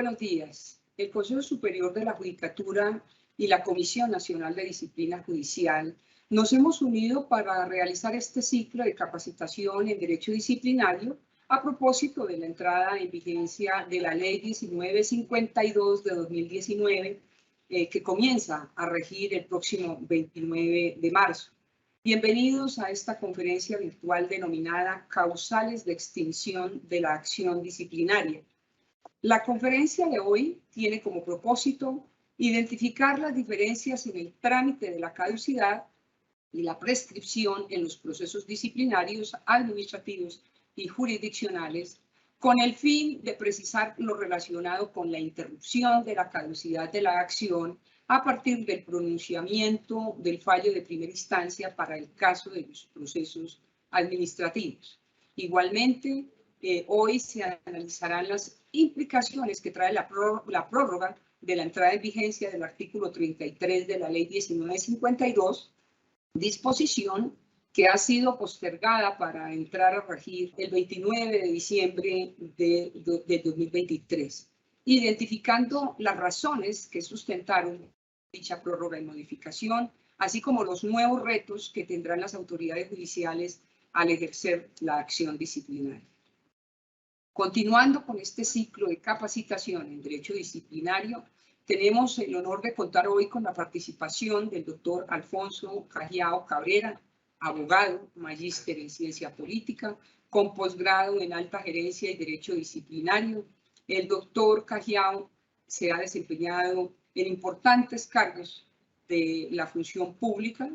buenos días. El Consejo Superior de la Judicatura y la Comisión Nacional de Disciplina Judicial nos hemos unido para realizar este ciclo de capacitación en Derecho Disciplinario a propósito de la entrada en vigencia de la Ley 1952 de 2019, que comienza a regir el próximo 29 de marzo. Bienvenidos a esta conferencia virtual denominada Causales de Extinción de la Acción Disciplinaria. La conferencia de hoy tiene como propósito identificar las diferencias en el trámite de la caducidad y la prescripción en los procesos disciplinarios, administrativos y jurisdiccionales, con el fin de precisar lo relacionado con la interrupción de la caducidad de la acción a partir del pronunciamiento del fallo de primera instancia para el caso de los procesos administrativos. Igualmente, hoy se analizarán las implicaciones que trae la prórroga de la entrada en vigencia del artículo 33 de la Ley 1952, disposición que ha sido postergada para entrar a regir el 29 de diciembre de 2023, identificando las razones que sustentaron dicha prórroga y modificación, así como los nuevos retos que tendrán las autoridades judiciales al ejercer la acción disciplinaria. Continuando con este ciclo de capacitación en Derecho Disciplinario, tenemos el honor de contar hoy con la participación del doctor Alfonso Cajiao Cabrera, abogado, magíster en Ciencia Política, con posgrado en Alta Gerencia y Derecho Disciplinario. El doctor Cajiao se ha desempeñado en importantes cargos de la función pública,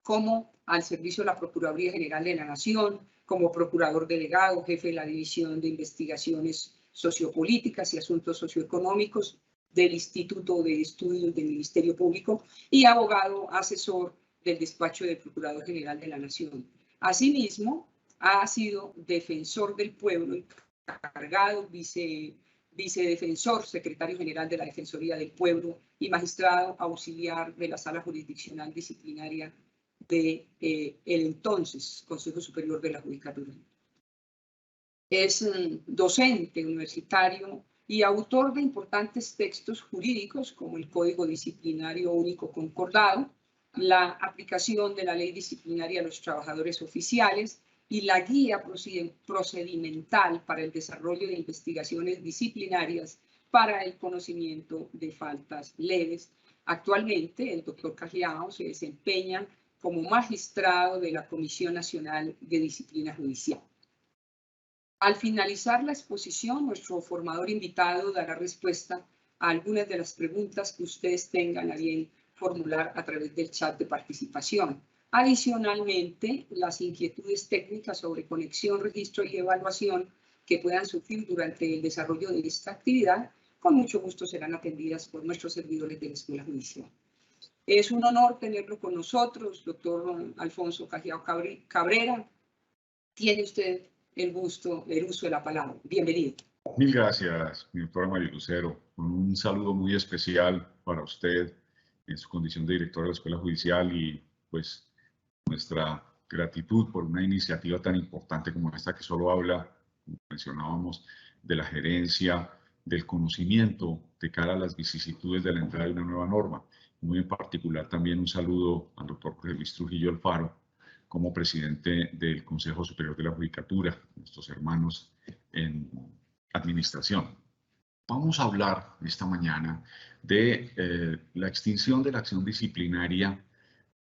como al servicio de la Procuraduría General de la Nación, como procurador delegado, jefe de la División de Investigaciones Sociopolíticas y Asuntos Socioeconómicos del Instituto de Estudios del Ministerio Público y abogado asesor del despacho del Procurador General de la Nación. Asimismo, ha sido defensor del pueblo, encargado, vicedefensor, secretario general de la Defensoría del Pueblo y magistrado auxiliar de la Sala Jurisdiccional Disciplinaria del entonces Consejo Superior de la Judicatura. Es docente universitario y autor de importantes textos jurídicos como el Código Disciplinario Único Concordado, la aplicación de la Ley Disciplinaria a los Trabajadores Oficiales y la Guía Procedimental para el Desarrollo de Investigaciones Disciplinarias para el conocimiento de faltas leves. Actualmente, el doctor Cajiao se desempeña como magistrado de la Comisión Nacional de Disciplina Judicial. Al finalizar la exposición, nuestro formador invitado dará respuesta a algunas de las preguntas que ustedes tengan a bien formular a través del chat de participación. Adicionalmente, las inquietudes técnicas sobre conexión, registro y evaluación que puedan surgir durante el desarrollo de esta actividad, con mucho gusto serán atendidas por nuestros servidores de la Escuela Judicial. Es un honor tenerlo con nosotros, doctor Alfonso Cajiao Cabrera. Tiene usted el uso de la palabra. Bienvenido. Mil gracias, mi doctora María Lucero. Un saludo muy especial para usted en su condición de directora de la Escuela Judicial y pues nuestra gratitud por una iniciativa tan importante como esta que solo habla, como mencionábamos, de la gerencia, del conocimiento de cara a las vicisitudes de la entrada de una nueva norma. Muy en particular también un saludo al doctor José Luis Trujillo Alfaro, como presidente del Consejo Superior de la Judicatura, nuestros hermanos en administración. Vamos a hablar esta mañana de la extinción de la acción disciplinaria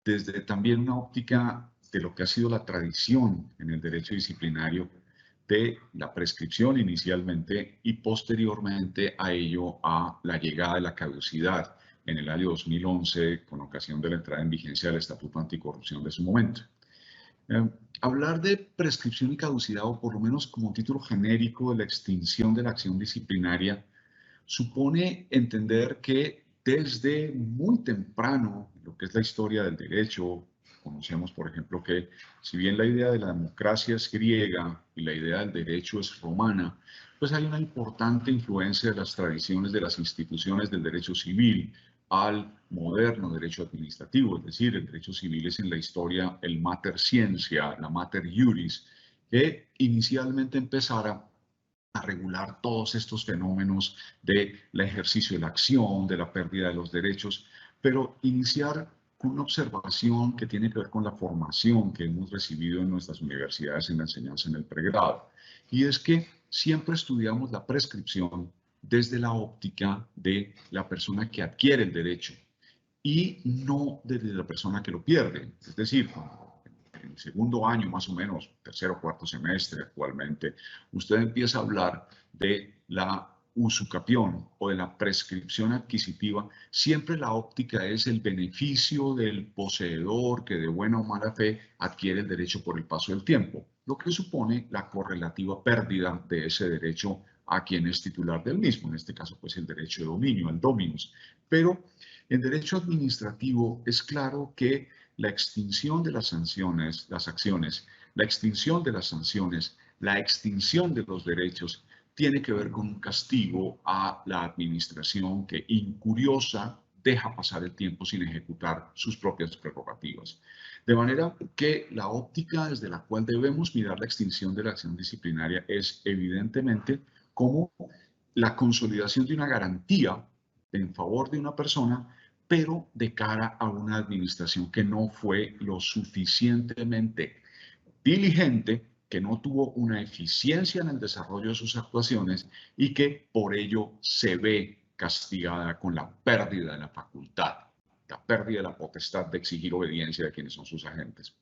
desde también una óptica de lo que ha sido la tradición en el derecho disciplinario de la prescripción inicialmente y posteriormente a ello a la llegada de la caducidad en el año 2011 con ocasión de la entrada en vigencia del Estatuto Anticorrupción de su momento. Hablar de prescripción y caducidad, o por lo menos como un título genérico de la extinción de la acción disciplinaria, supone entender que desde muy temprano, lo que es la historia del derecho, conocemos, por ejemplo, que si bien la idea de la democracia es griega y la idea del derecho es romana, pues hay una importante influencia de las tradiciones de las instituciones del derecho civil al moderno derecho administrativo, es decir, el derecho civil es en la historia el mater scientia, la mater iuris, que inicialmente empezara a regular todos estos fenómenos del ejercicio de la acción, de la pérdida de los derechos, pero iniciar con una observación que tiene que ver con la formación que hemos recibido en nuestras universidades en la enseñanza en el pregrado. Y es que siempre estudiamos la prescripción desde la óptica de la persona que adquiere el derecho y no desde la persona que lo pierde. Es decir, en el segundo año más o menos, tercero o cuarto semestre actualmente, usted empieza a hablar de la usucapión o de la prescripción adquisitiva, siempre la óptica es el beneficio del poseedor que de buena o mala fe adquiere el derecho por el paso del tiempo, lo que supone la correlativa pérdida de ese derecho a quien es titular del mismo, en este caso pues el derecho de dominio, el dominus. Pero en derecho administrativo es claro que la extinción de las sanciones, las acciones, la extinción de las sanciones, la extinción de los derechos, tiene que ver con un castigo a la administración que incuriosa deja pasar el tiempo sin ejecutar sus propias prerrogativas. De manera que la óptica desde la cual debemos mirar la extinción de la acción disciplinaria es evidentemente como la consolidación de una garantía en favor de una persona, pero de cara a una administración que no fue lo suficientemente diligente, que no tuvo una eficiencia en el desarrollo de sus actuaciones y que por ello se ve castigada con la pérdida de la facultad, la pérdida de la potestad de exigir obediencia de quienes son sus agentes.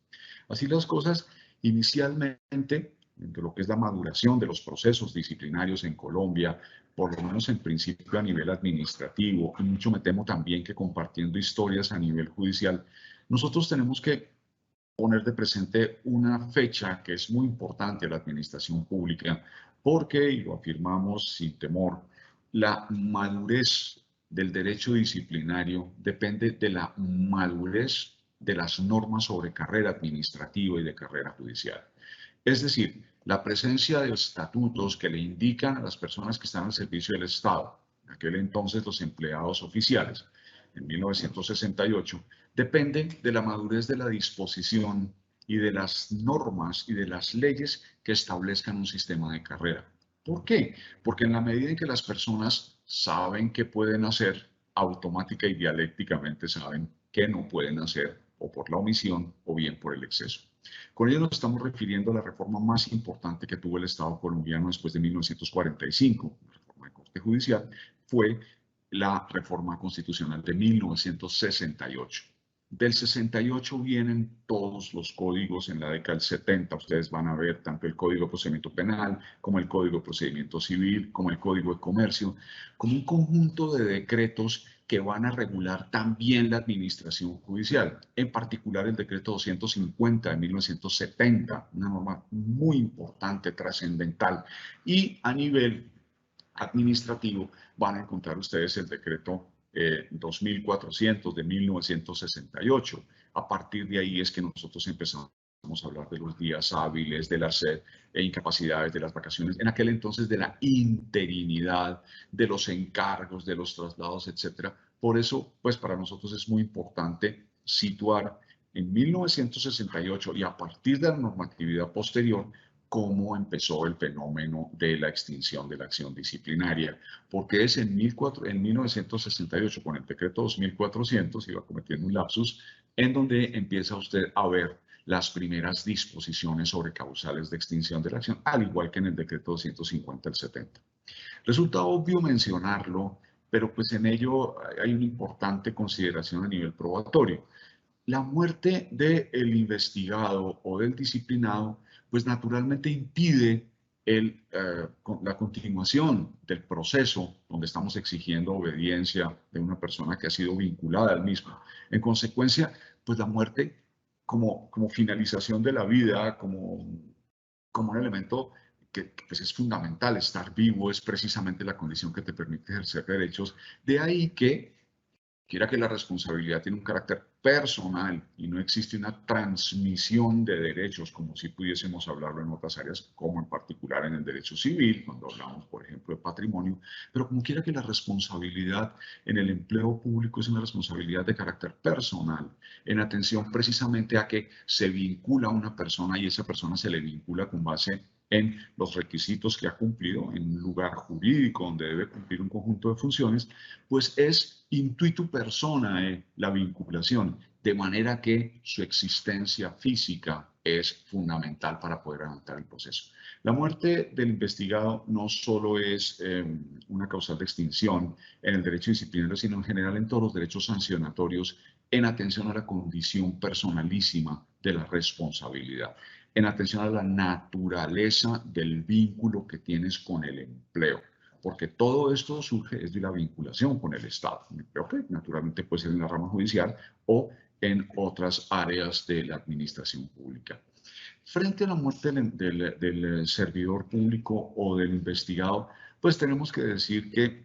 Así las cosas, inicialmente, entre lo que es la maduración de los procesos disciplinarios en Colombia, por lo menos en principio a nivel administrativo, y mucho me temo también que compartiendo historias a nivel judicial, nosotros tenemos que poner de presente una fecha que es muy importante a la administración pública, porque, y lo afirmamos sin temor, la madurez del derecho disciplinario depende de la madurez de las normas sobre carrera administrativa y de carrera judicial. Es decir, la presencia de estatutos que le indican a las personas que están al servicio del Estado, en aquel entonces los empleados oficiales, en 1968, depende de la madurez de la disposición y de las normas y de las leyes que establezcan un sistema de carrera. ¿Por qué? Porque en la medida en que las personas saben qué pueden hacer, automática y dialécticamente saben qué no pueden hacer, o por la omisión o bien por el exceso. Con ello nos estamos refiriendo a la reforma más importante que tuvo el Estado colombiano después de 1945, la reforma de Corte Judicial, fue la reforma constitucional de 1968. Del 68 vienen todos los códigos en la década del 70. Ustedes van a ver tanto el Código de Procedimiento Penal, como el Código de Procedimiento Civil, como el Código de Comercio, como un conjunto de decretos que van a regular también la administración judicial, en particular el decreto 250 de 1970, una norma muy importante, trascendental, y a nivel administrativo van a encontrar ustedes el decreto 2400 de 1968. A partir de ahí es que nosotros empezamos a hablar de los días hábiles, de las incapacidades, de las vacaciones, en aquel entonces de la interinidad, de los encargos, de los traslados, etcétera. Por eso, pues para nosotros es muy importante situar en 1968 y a partir de la normatividad posterior cómo empezó el fenómeno de la extinción de la acción disciplinaria, porque es en 1968, con el decreto 2400, iba cometiendo un lapsus, en donde empieza usted a ver las primeras disposiciones sobre causales de extinción de la acción, al igual que en el decreto 250 del 70. Resulta obvio mencionarlo, pero pues en ello hay una importante consideración a nivel probatorio. La muerte del investigado o del disciplinado, pues naturalmente impide la continuación del proceso donde estamos exigiendo obediencia de una persona que ha sido vinculada al mismo. En consecuencia, pues la muerte como finalización de la vida, como un elemento que pues es fundamental, estar vivo es precisamente la condición que te permite ejercer derechos. De ahí que quiera que la responsabilidad tiene un carácter personal y no existe una transmisión de derechos como si pudiésemos hablarlo en otras áreas, como en particular en el derecho civil, cuando hablamos, por ejemplo, de patrimonio, pero como quiera que la responsabilidad en el empleo público es una responsabilidad de carácter personal, en atención precisamente a que se vincula a una persona y esa persona se le vincula con base en los requisitos que ha cumplido en un lugar jurídico donde debe cumplir un conjunto de funciones, pues es intuitu personae la vinculación, de manera que su existencia física es fundamental para poder adelantar el proceso. La muerte del investigado no solo es una causal de extinción en el derecho disciplinario, sino en general en todos los derechos sancionatorios en atención a la condición personalísima de la responsabilidad, en atención a la naturaleza del vínculo que tienes con el empleo. Porque todo esto surge es de la vinculación con el Estado, que naturalmente puede ser en la rama judicial o en otras áreas de la administración pública. Frente a la muerte del servidor público o del investigado, pues tenemos que decir que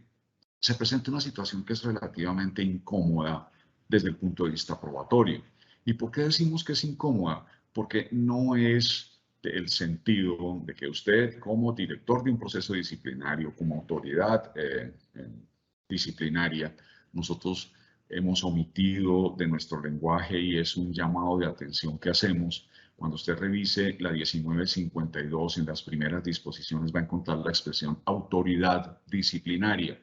se presenta una situación que es relativamente incómoda desde el punto de vista probatorio. ¿Y por qué decimos que es incómoda? Porque no es el sentido de que usted, como director de un proceso disciplinario, como autoridad disciplinaria, nosotros hemos omitido de nuestro lenguaje y es un llamado de atención que hacemos. Cuando usted revise la 1952 en las primeras disposiciones va a encontrar la expresión autoridad disciplinaria.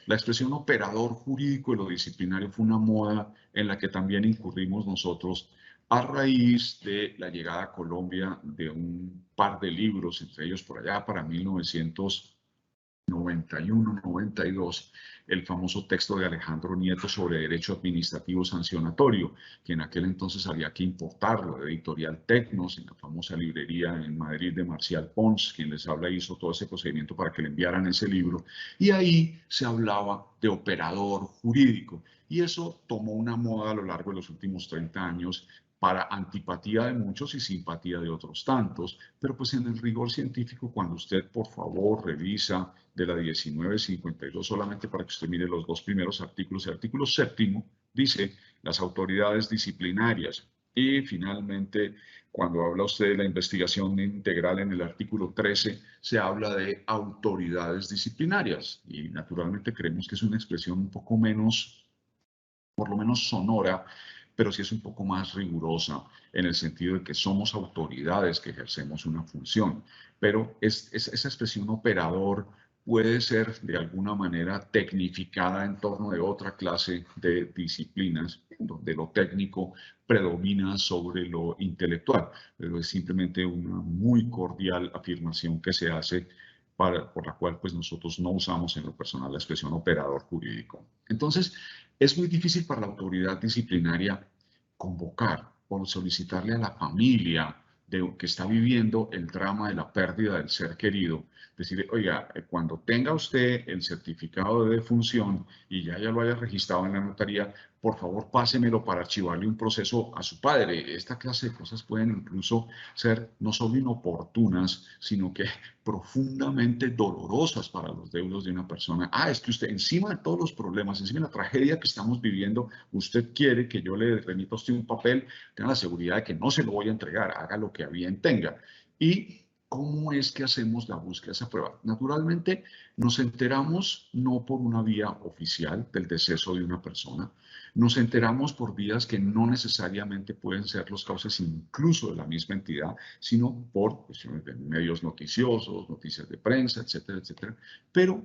La expresión operador jurídico de lo disciplinario fue una moda en la que también incurrimos nosotros a raíz de la llegada a Colombia de un par de libros, entre ellos por allá para 1991-92, el famoso texto de Alejandro Nieto sobre derecho administrativo sancionatorio, que en aquel entonces había que importarlo, de Editorial Tecnos, en la famosa librería en Madrid de Marcial Pons, quien les habla hizo todo ese procedimiento para que le enviaran ese libro, y ahí se hablaba de operador jurídico, y eso tomó una moda a lo largo de los últimos 30 años, para antipatía de muchos y simpatía de otros tantos, pero pues en el rigor científico, cuando usted por favor revisa de la 1952, solamente para que usted mire los dos primeros artículos, el artículo séptimo dice las autoridades disciplinarias y finalmente cuando habla usted de la investigación integral en el artículo 13, se habla de autoridades disciplinarias y naturalmente creemos que es una expresión un poco menos, por lo menos sonora, pero sí es un poco más rigurosa en el sentido de que somos autoridades que ejercemos una función. Pero esa expresión operador puede ser de alguna manera tecnificada en torno de otra clase de disciplinas, donde lo técnico predomina sobre lo intelectual, pero es simplemente una muy cordial afirmación que se hace por la cual pues nosotros no usamos en lo personal la expresión operador jurídico. Entonces, es muy difícil para la autoridad disciplinaria convocar o solicitarle a la familia que está viviendo el drama de la pérdida del ser querido, decirle, oiga, cuando tenga usted el certificado de defunción y ya lo haya registrado en la notaría, por favor pásemelo para archivarle un proceso a su padre. Esta clase de cosas pueden incluso ser no solo inoportunas, sino que profundamente dolorosas para los deudos de una persona. Es que usted, encima de todos los problemas, encima de la tragedia que estamos viviendo, usted quiere que yo le remita a usted un papel, tenga la seguridad de que no se lo voy a entregar, haga lo que a bien tenga. Y ¿cómo es que hacemos la búsqueda de esa prueba? Naturalmente, nos enteramos no por una vía oficial del deceso de una persona, nos enteramos por vías que no necesariamente pueden ser los cauces incluso de la misma entidad, sino por cuestiones de medios noticiosos, noticias de prensa, etcétera, etcétera. Pero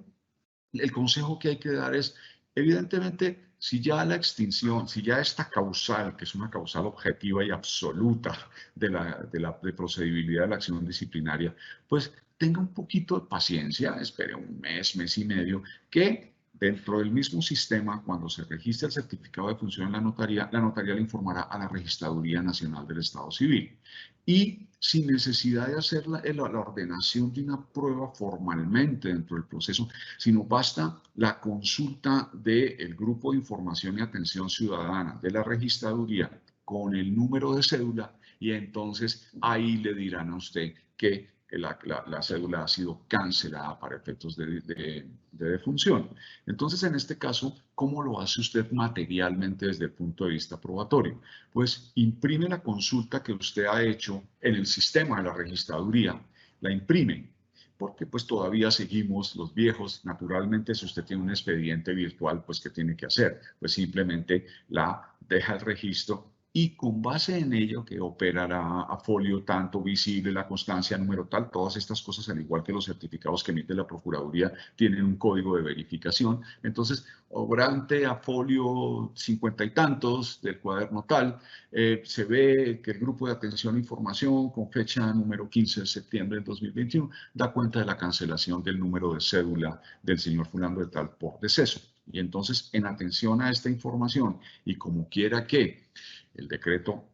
el consejo que hay que dar es, evidentemente, si ya la extinción, si ya esta causal, que es una causal objetiva y absoluta de procedibilidad de la acción disciplinaria, pues tenga un poquito de paciencia, espere un mes, mes y medio, que dentro del mismo sistema, cuando se registre el certificado de función en la notaría le informará a la Registraduría Nacional del Estado Civil. Y sin necesidad de hacer la ordenación de una prueba formalmente dentro del proceso, sino basta la consulta del Grupo de Información y Atención Ciudadana de la Registraduría con el número de cédula y entonces ahí le dirán a usted que la cédula ha sido cancelada para efectos de defunción. Entonces, en este caso, ¿cómo lo hace usted materialmente desde el punto de vista probatorio? Pues imprime la consulta que usted ha hecho en el sistema de la registraduría, la imprime, porque pues todavía seguimos los viejos. Naturalmente, si usted tiene un expediente virtual, pues ¿qué tiene que hacer? Pues simplemente la deja el registro y con base en ello que operará a folio tanto, visible, la constancia, número tal, todas estas cosas, al igual que los certificados que emite la Procuraduría, tienen un código de verificación. Entonces, obrante a folio 50 y tantos del cuaderno tal, se ve que el grupo de atención e información con fecha número 15 de septiembre del 2021 da cuenta de la cancelación del número de cédula del señor fulano de tal por deceso. Y entonces, en atención a esta información y como quiera que el decreto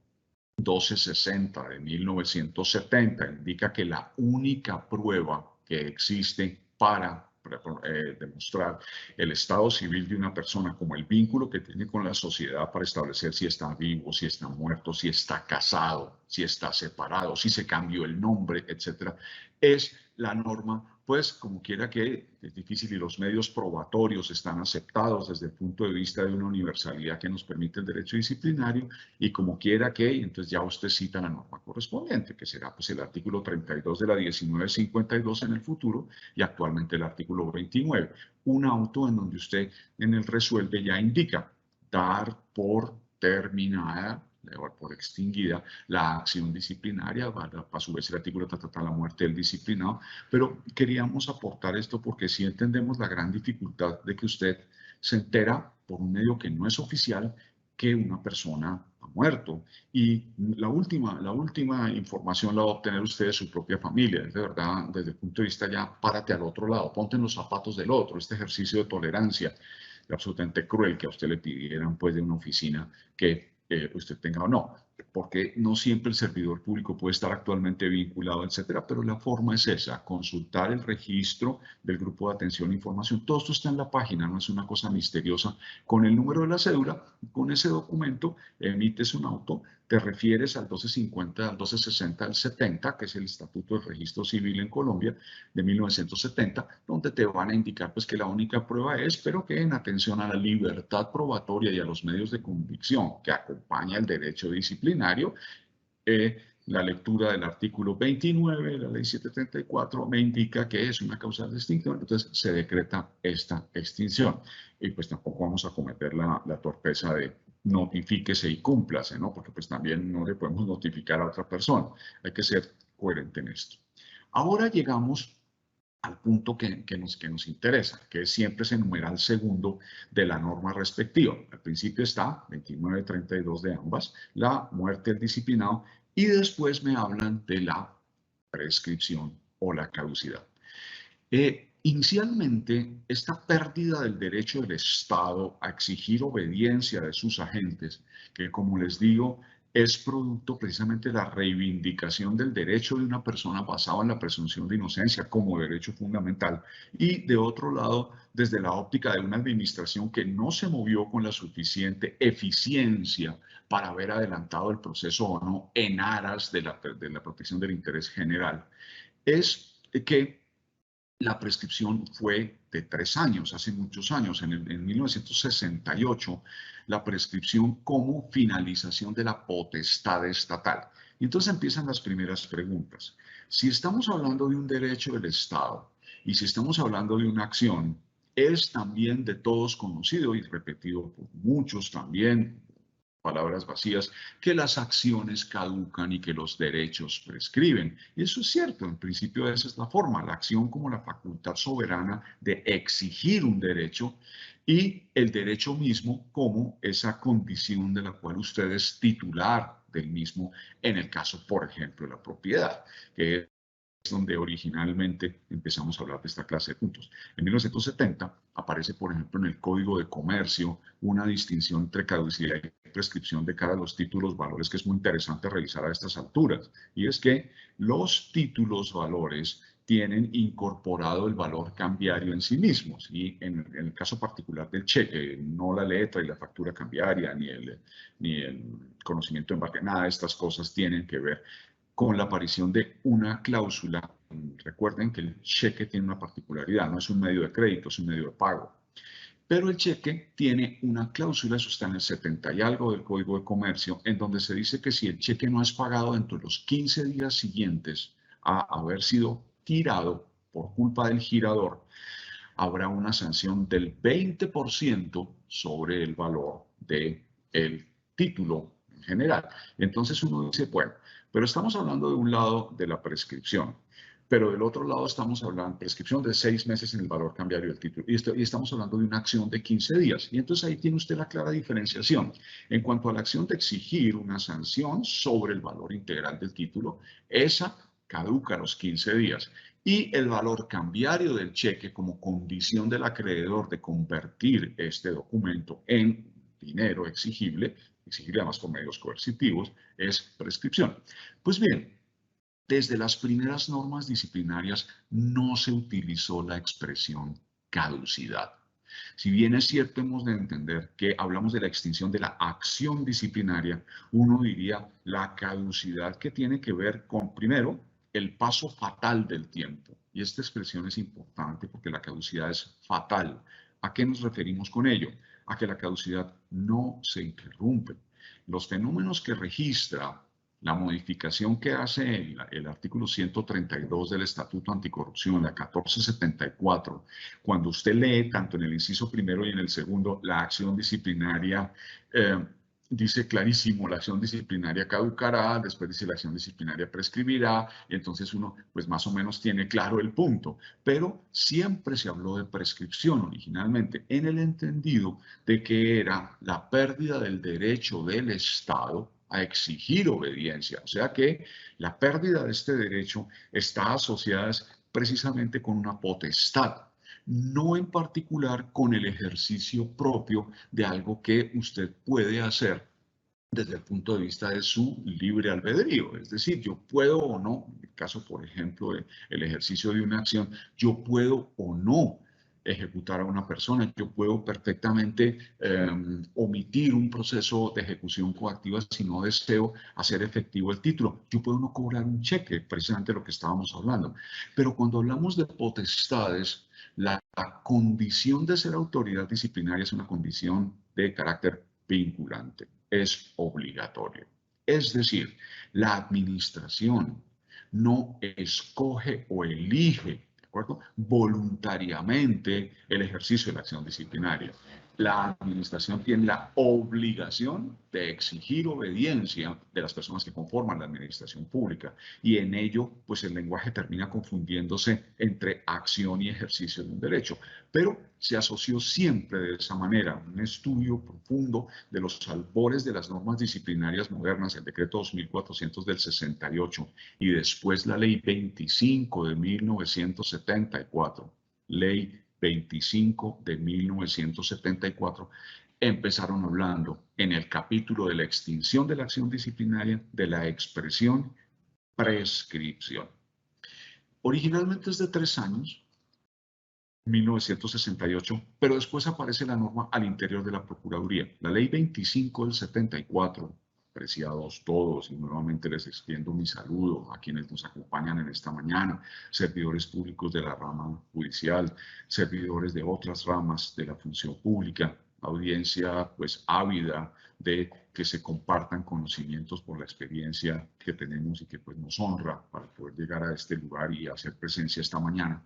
1260 de 1970 indica que la única prueba que existe para demostrar el estado civil de una persona como el vínculo que tiene con la sociedad para establecer si está vivo, si está muerto, si está casado, si está separado, si se cambió el nombre, etcétera, es la norma. Pues como quiera que es difícil y los medios probatorios están aceptados desde el punto de vista de una universalidad que nos permite el derecho disciplinario y como quiera que, entonces ya usted cita la norma correspondiente, que será pues el artículo 32 de la 1952 en el futuro y actualmente el artículo 29. Un auto en donde usted en el resuelve ya indica dar por terminada, por extinguida la acción disciplinaria, a su vez el artículo trata la muerte del disciplinado, pero queríamos aportar esto porque sí entendemos la gran dificultad de que usted se entera por un medio que no es oficial que una persona ha muerto. Y la última información la va a obtener usted de su propia familia. Es de verdad, desde el punto de vista ya, párate al otro lado, ponte en los zapatos del otro, este ejercicio de tolerancia absolutamente cruel que a usted le pidieran pues de una oficina que usted tenga o no, porque no siempre el servidor público puede estar actualmente vinculado, etcétera, pero la forma es esa, consultar el registro del grupo de atención e información. Todo esto está en la página, no es una cosa misteriosa. Con el número de la cédula, con ese documento, emites un auto, te refieres al 1250, al 1260, al 70, que es el Estatuto del Registro Civil en Colombia de 1970, donde te van a indicar pues que la única prueba es, pero que en atención a la libertad probatoria y a los medios de convicción que acompaña el derecho disciplinario, la lectura del artículo 29 de la ley 734 me indica que es una causa de extinción, entonces se decreta esta extinción. Y pues tampoco vamos a cometer la torpeza de notifíquese y cúmplase, ¿no? Porque pues también no le podemos notificar a otra persona. Hay que ser coherente en esto. Ahora llegamos al punto que nos interesa, que es siempre ese numeral segundo de la norma respectiva. Al principio está 2932 de ambas, la muerte del disciplinado, y después me hablan de la prescripción o la caducidad. Inicialmente, esta pérdida del derecho del Estado a exigir obediencia de sus agentes, que como les digo, es producto precisamente de la reivindicación del derecho de una persona basado en la presunción de inocencia como derecho fundamental, y de otro lado, desde la óptica de una administración que no se movió con la suficiente eficiencia para haber adelantado el proceso o no en aras de la protección del interés general, es que la prescripción fue de 3 años, hace muchos años, en 1968, la prescripción como finalización de la potestad estatal. Y entonces empiezan las primeras preguntas. Si estamos hablando de un derecho del Estado y si estamos hablando de una acción, es también de todos conocido y repetido por muchos también, palabras vacías, que las acciones caducan y que los derechos prescriben. Y eso es cierto, en principio esa es la forma, la acción como la facultad soberana de exigir un derecho y el derecho mismo como esa condición de la cual usted es titular del mismo, en el caso, por ejemplo, de la propiedad, que es donde originalmente empezamos a hablar de esta clase de puntos. En 1970 aparece, por ejemplo, en el Código de Comercio una distinción entre caducidad y prescripción de cada los títulos valores que es muy interesante revisar a estas alturas. Y es que los títulos valores tienen incorporado el valor cambiario en sí mismos. Y en el caso particular del cheque, no la letra y la factura cambiaria, ni el conocimiento de embarque, nada de estas cosas tienen que ver con la aparición de una cláusula. Recuerden que el cheque tiene una particularidad, no es un medio de crédito, es un medio de pago. Pero el cheque tiene una cláusula, eso está en el 70 y algo del Código de Comercio, en donde se dice que si el cheque no es pagado dentro de los 15 días siguientes a haber sido tirado por culpa del girador, habrá una sanción del 20% sobre el valor del título general. Entonces uno dice, bueno, pero estamos hablando de un lado de la prescripción, pero del otro lado estamos hablando de prescripción de 6 meses en el valor cambiario del título y estamos hablando de una acción de 15 días. Y entonces ahí tiene usted la clara diferenciación. En cuanto a la acción de exigir una sanción sobre el valor integral del título, esa caduca a los 15 días. Y el valor cambiario del cheque como condición del acreedor de convertir este documento en dinero exigible además por medios coercitivos, es prescripción. Pues bien, desde las primeras normas disciplinarias no se utilizó la expresión caducidad. Si bien es cierto, hemos de entender que hablamos de la extinción de la acción disciplinaria, uno diría la caducidad que tiene que ver con, primero, el paso fatal del tiempo. Y esta expresión es importante porque la caducidad es fatal. ¿A qué nos referimos con ello? A que la caducidad no se interrumpe. Los fenómenos que registra la modificación que hace el artículo 132 del Estatuto Anticorrupción, la 1474, cuando usted lee tanto en el inciso primero y en el segundo, la acción disciplinaria, dice clarísimo, la acción disciplinaria caducará, después dice la acción disciplinaria prescribirá, y entonces uno pues más o menos tiene claro el punto. Pero siempre se habló de prescripción originalmente en el entendido de que era la pérdida del derecho del Estado a exigir obediencia. O sea que la pérdida de este derecho está asociada precisamente con una potestad, no en particular con el ejercicio propio de algo que usted puede hacer desde el punto de vista de su libre albedrío. Es decir, yo puedo o no, en el caso, por ejemplo, del ejercicio de una acción, yo puedo o no ejecutar a una persona, yo puedo perfectamente omitir un proceso de ejecución coactiva si no deseo hacer efectivo el título. Yo puedo no cobrar un cheque, precisamente lo que estábamos hablando. Pero cuando hablamos de potestades, la condición de ser autoridad disciplinaria es una condición de carácter vinculante, es obligatorio. Es decir, la administración no escoge o elige voluntariamente el ejercicio de la acción disciplinaria. La administración tiene la obligación de exigir obediencia de las personas que conforman la administración pública y en ello pues el lenguaje termina confundiéndose entre acción y ejercicio de un derecho, pero se asoció siempre de esa manera un estudio profundo de los albores de las normas disciplinarias modernas, el decreto 2400 del 68 y después la ley 25 de 1974, ley 25 de 1974, empezaron hablando en el capítulo de la extinción de la acción disciplinaria de la expresión prescripción. Originalmente es de 3 años, 1968, pero después aparece la norma al interior de la Procuraduría. La ley 25 del 74, apreciados todos, y nuevamente les extiendo mi saludo a quienes nos acompañan en esta mañana, servidores públicos de la rama judicial, servidores de otras ramas de la función pública, audiencia pues ávida de que se compartan conocimientos por la experiencia que tenemos y que pues nos honra para poder llegar a este lugar y hacer presencia esta mañana,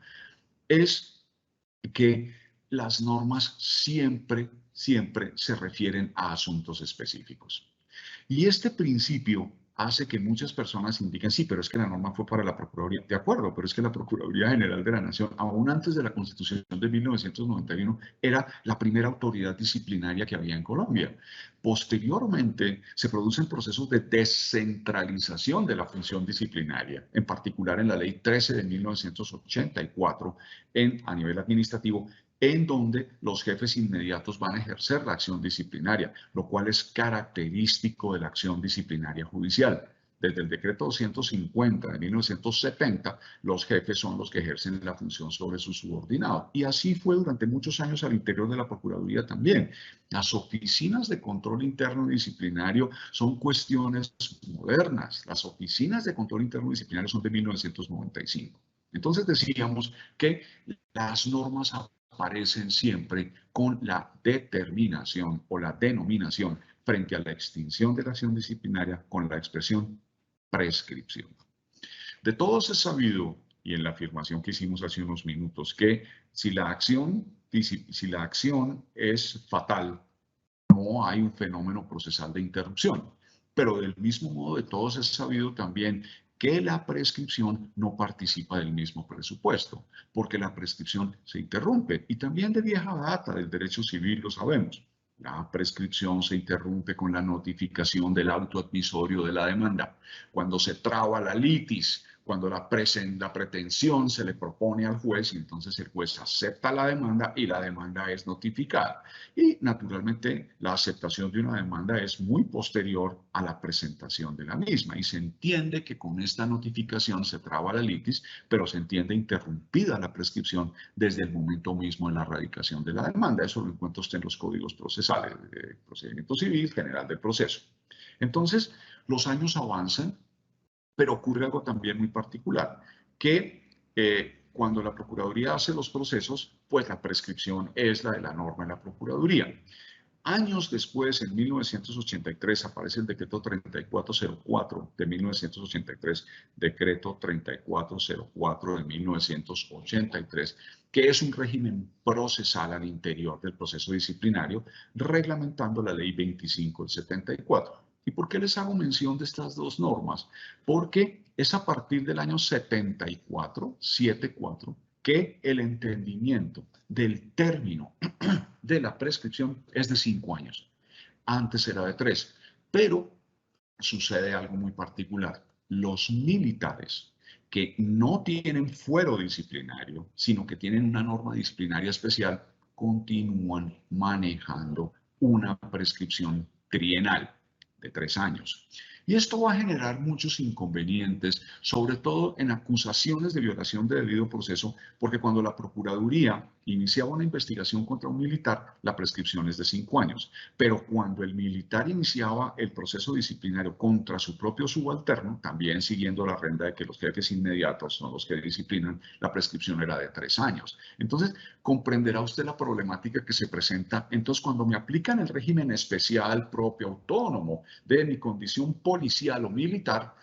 es que las normas siempre se refieren a asuntos específicos. Y este principio hace que muchas personas indiquen, sí, pero es que la norma fue para la Procuraduría. De acuerdo, pero es que la Procuraduría General de la Nación, aún antes de la Constitución de 1991, era la primera autoridad disciplinaria que había en Colombia. Posteriormente, se producen procesos de descentralización de la función disciplinaria, en particular en la Ley 13 de 1984, a nivel administrativo, en donde los jefes inmediatos van a ejercer la acción disciplinaria, lo cual es característico de la acción disciplinaria judicial. Desde el decreto 250 de 1970, los jefes son los que ejercen la función sobre su subordinado. Y así fue durante muchos años al interior de la Procuraduría también. Las oficinas de control interno disciplinario son cuestiones modernas. Las oficinas de control interno disciplinario son de 1995. Entonces decíamos que las normas aparecen siempre con la determinación o la denominación frente a la extinción de la acción disciplinaria con la expresión prescripción. De todos es sabido, y en la afirmación que hicimos hace unos minutos, que si la acción es fatal, no hay un fenómeno procesal de interrupción. pero del mismo modo de todos es sabido también que la prescripción no participa del mismo presupuesto, porque la prescripción se interrumpe, y también de vieja data del derecho civil lo sabemos. La prescripción se interrumpe con la notificación del auto admisorio de la demanda, cuando se traba la litis, cuando la pretensión se le propone al juez, y entonces el juez acepta la demanda y la demanda es notificada. Y naturalmente la aceptación de una demanda es muy posterior a la presentación de la misma, y se entiende que con esta notificación se traba la litis, pero se entiende interrumpida la prescripción desde el momento mismo de la radicación de la demanda. Eso lo encuentra usted en los códigos procesales, de procedimiento civil general del proceso. Entonces, los años avanzan, pero ocurre algo también muy particular, que cuando la Procuraduría hace los procesos, pues la prescripción es la de la norma en la Procuraduría. Años después, en 1983, aparece el decreto 3404 de 1983, decreto 3404 de 1983, que es un régimen procesal al interior del proceso disciplinario, reglamentando la ley 25 del 74. ¿Y por qué les hago mención de estas dos normas? Porque es a partir del año 74, que el entendimiento del término de la prescripción es de 5 años. Antes era de 3, pero sucede algo muy particular. Los militares que no tienen fuero disciplinario, sino que tienen una norma disciplinaria especial, continúan manejando una prescripción trienal de 3 años. Y esto va a generar muchos inconvenientes, sobre todo en acusaciones de violación de debido proceso, porque cuando la Procuraduría iniciaba una investigación contra un militar, la prescripción es de 5 años. Pero cuando el militar iniciaba el proceso disciplinario contra su propio subalterno, también siguiendo la regla de que los jefes inmediatos son los que disciplinan, la prescripción era de 3 años. Entonces, comprenderá usted la problemática que se presenta. Entonces, cuando me aplican el régimen especial propio autónomo de mi condición policial o militar,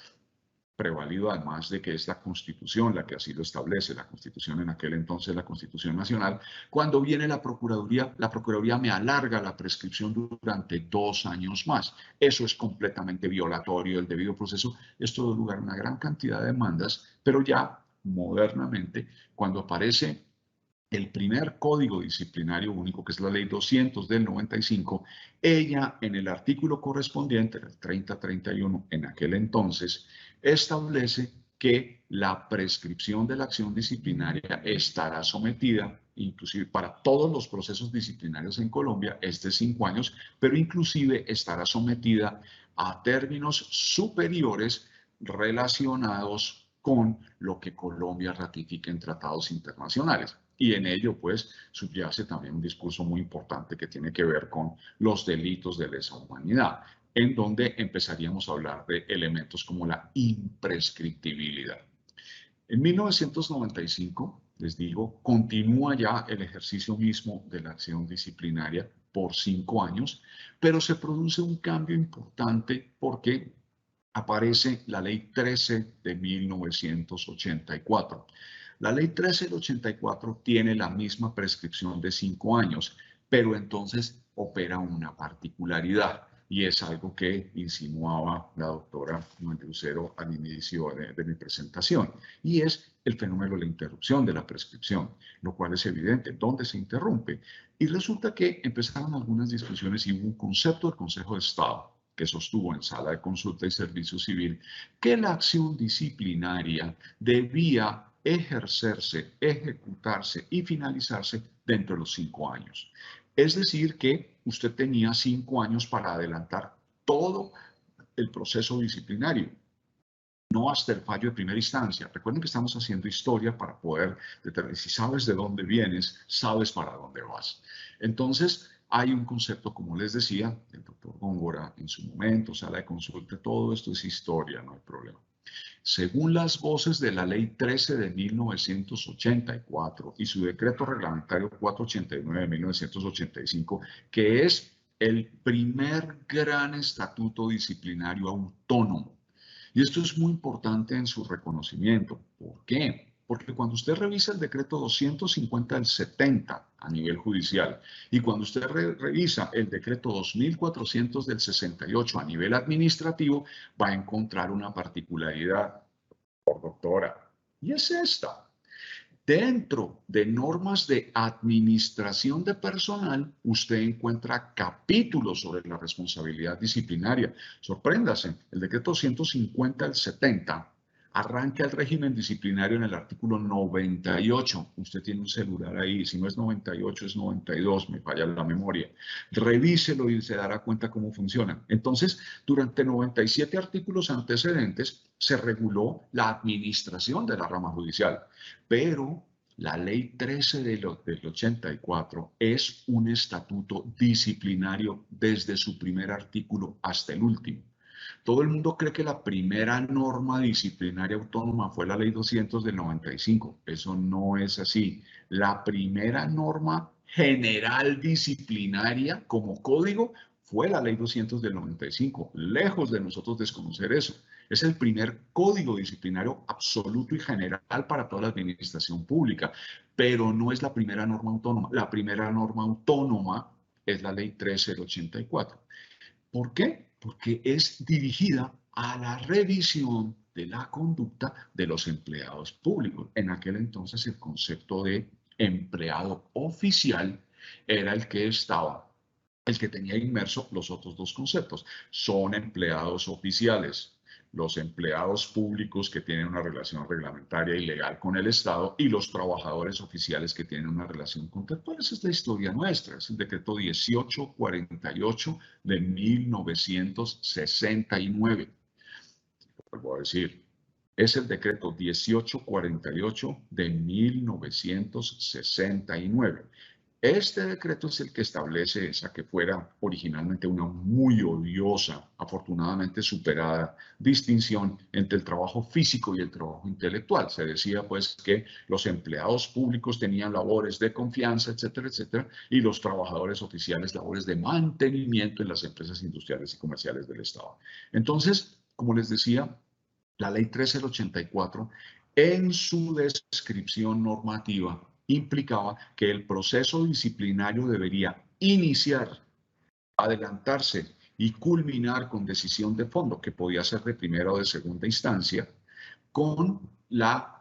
prevalido además de que es la Constitución la que así lo establece, la Constitución en aquel entonces, la Constitución Nacional, cuando viene la Procuraduría me alarga la prescripción durante 2 años más. Eso es completamente violatorio del debido proceso. Esto da lugar a una gran cantidad de demandas, pero ya modernamente, cuando aparece el primer código disciplinario único, que es la ley 200 del 95, ella en el artículo correspondiente, el 3031 en aquel entonces, establece que la prescripción de la acción disciplinaria estará sometida, inclusive para todos los procesos disciplinarios en Colombia, es de 5 años, pero inclusive estará sometida a términos superiores relacionados con lo que Colombia ratifica en tratados internacionales. Y en ello, pues, subyace también un discurso muy importante que tiene que ver con los delitos de lesa humanidad, en donde empezaríamos a hablar de elementos como la imprescriptibilidad. En 1995, les digo, continúa ya el ejercicio mismo de la acción disciplinaria por 5 años, pero se produce un cambio importante porque aparece la Ley 13 de 1984. La Ley 13 del 84 tiene la misma prescripción de 5 años, pero entonces opera una particularidad, y es algo que insinuaba la doctora Lucero al inicio de mi presentación, y es el fenómeno de la interrupción de la prescripción, lo cual es evidente. ¿Dónde se interrumpe? Y resulta que empezaron algunas discusiones y hubo un concepto del Consejo de Estado que sostuvo en sala de consulta y servicio civil que la acción disciplinaria debía ejercerse, ejecutarse y finalizarse dentro de los 5 años. Es decir, que usted tenía 5 años para adelantar todo el proceso disciplinario, no hasta el fallo de primera instancia. Recuerden que estamos haciendo historia para poder determinar si sabes de dónde vienes, sabes para dónde vas. Entonces, hay un concepto, como les decía, el doctor Góngora en su momento, sala de consulta, todo esto es historia, no hay problema. Según las voces de la Ley 13 de 1984 y su decreto reglamentario 489 de 1985, que es el primer gran estatuto disciplinario autónomo. Y esto es muy importante en su reconocimiento. ¿Por qué? Porque cuando usted revisa el decreto 250 del 70 a nivel judicial y cuando usted revisa el decreto 2400 del 68 a nivel administrativo, va a encontrar una particularidad, doctora, y es esta. Dentro de normas de administración de personal, usted encuentra capítulos sobre la responsabilidad disciplinaria. Sorpréndase, el decreto 150 del 70 arranca el régimen disciplinario en el artículo 98. Usted tiene un celular ahí, si no es 98 es 92, me falla la memoria. Revíselo y se dará cuenta cómo funciona. Entonces, durante 97 artículos antecedentes se reguló la administración de la rama judicial, pero la ley 13 del 84 es un estatuto disciplinario desde su primer artículo hasta el último. Todo el mundo cree que la primera norma disciplinaria autónoma fue la ley 200 del 95. Eso no es así. La primera norma general disciplinaria como código fue la ley 200 del 95. Lejos de nosotros desconocer eso. Es el primer código disciplinario absoluto y general para toda la administración pública, pero no es la primera norma autónoma. La primera norma autónoma es la ley 13 del 84. ¿Por qué? Porque es dirigida a la revisión de la conducta de los empleados públicos. En aquel entonces el concepto de empleado oficial era el que tenía inmerso los otros dos conceptos. Son empleados oficiales los empleados públicos que tienen una relación reglamentaria y legal con el Estado y los trabajadores oficiales que tienen una relación contractual. Esa es la historia nuestra, es el decreto 1848 de 1969. Vuelvo a decir, es el decreto 1848 de 1969. Este decreto es el que establece esa que fuera originalmente una muy odiosa, afortunadamente superada, distinción entre el trabajo físico y el trabajo intelectual. Se decía pues que los empleados públicos tenían labores de confianza, etcétera, etcétera, y los trabajadores oficiales labores de mantenimiento en las empresas industriales y comerciales del Estado. Entonces, como les decía, la ley 13 del 84, en su descripción normativa, implicaba que el proceso disciplinario debería iniciar, adelantarse y culminar con decisión de fondo, que podía ser de primera o de segunda instancia, con la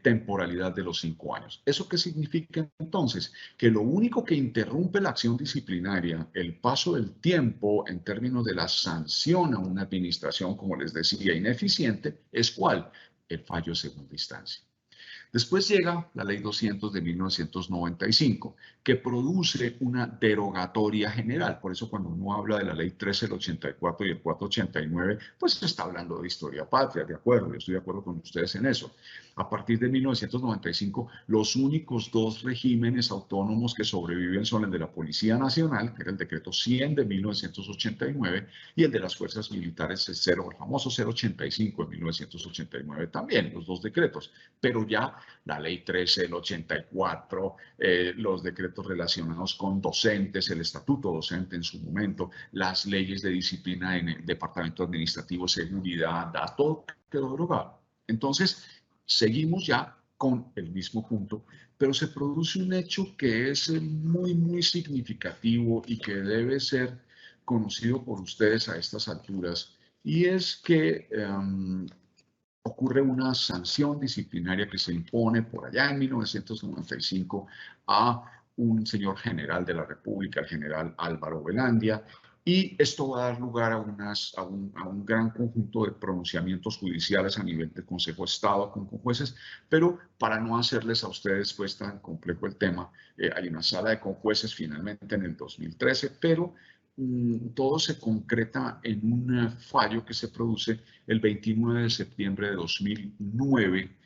temporalidad de los 5 años. ¿Eso qué significa entonces? Que lo único que interrumpe la acción disciplinaria, el paso del tiempo en términos de la sanción a una administración, como les decía, ineficiente, es ¿cuál? El fallo de segunda instancia. Después llega la Ley 200 de 1995, que produce una derogatoria general. Por eso cuando uno habla de la Ley 13 del 84 y el 489, pues se está hablando de historia patria, de acuerdo, yo estoy de acuerdo con ustedes en eso. A partir de 1995, los únicos dos regímenes autónomos que sobreviven son el de la Policía Nacional, que era el decreto 100 de 1989, y el de las Fuerzas Militares, el famoso 085 de 1989 también, los dos decretos. Pero ya la ley 13 del 84, los decretos relacionados con docentes, el estatuto docente en su momento, las leyes de disciplina en el Departamento Administrativo, Seguridad, todo quedó derogado. Entonces, seguimos ya con el mismo punto, pero se produce un hecho que es muy, muy significativo y que debe ser conocido por ustedes a estas alturas, y es que ocurre una sanción disciplinaria que se impone por allá en 1995 a un señor general de la República, el general Álvaro Velandia, y esto va a dar lugar a un gran conjunto de pronunciamientos judiciales a nivel del Consejo de Estado con jueces, pero para no hacerles a ustedes pues tan complejo el tema, hay una sala de conjueces finalmente en el 2013, pero todo se concreta en un fallo que se produce el 29 de septiembre de 2009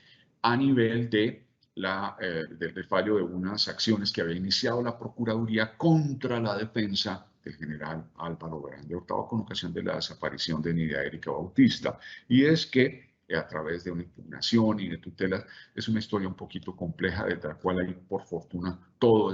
a nivel del fallo de unas acciones que había iniciado la Procuraduría contra la defensa del general Álvaro Velandia Hurtado con ocasión de la desaparición de Nidia Erika Bautista. Y es que a través de una impugnación y de tutelas, es una historia un poquito compleja, de la cual ahí, por fortuna, todo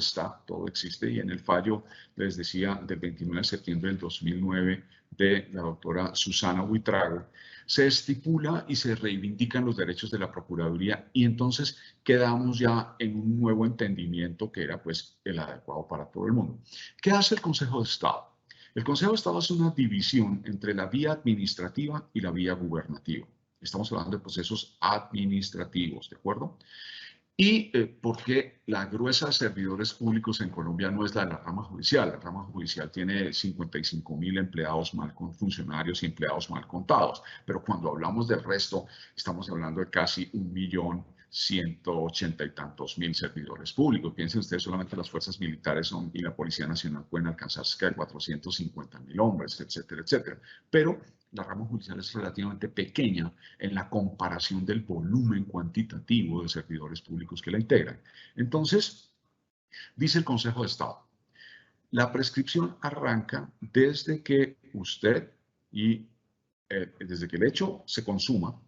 existe, y en el fallo, les decía, del 29 de septiembre del 2009 de la doctora Susana Buitrago, se estipula y se reivindican los derechos de la Procuraduría y entonces quedamos ya en un nuevo entendimiento que era pues el adecuado para todo el mundo. ¿Qué hace el Consejo de Estado? El Consejo de Estado hace una división entre la vía administrativa y la vía gubernativa. Estamos hablando de procesos administrativos, ¿de acuerdo? Y porque la gruesa de servidores públicos en Colombia no es la de la rama judicial. La rama judicial tiene 55.000 empleados funcionarios y empleados mal contados. Pero cuando hablamos del resto, estamos hablando de casi 1.180.000 y tantos servidores públicos. Piensen ustedes, solamente las fuerzas militares y la Policía Nacional pueden alcanzar cerca de 450.000 hombres, etcétera, etcétera. Pero la rama judicial es relativamente pequeña en la comparación del volumen cuantitativo de servidores públicos que la integran. Entonces, dice el Consejo de Estado, la prescripción arranca desde que usted desde que el hecho se consuma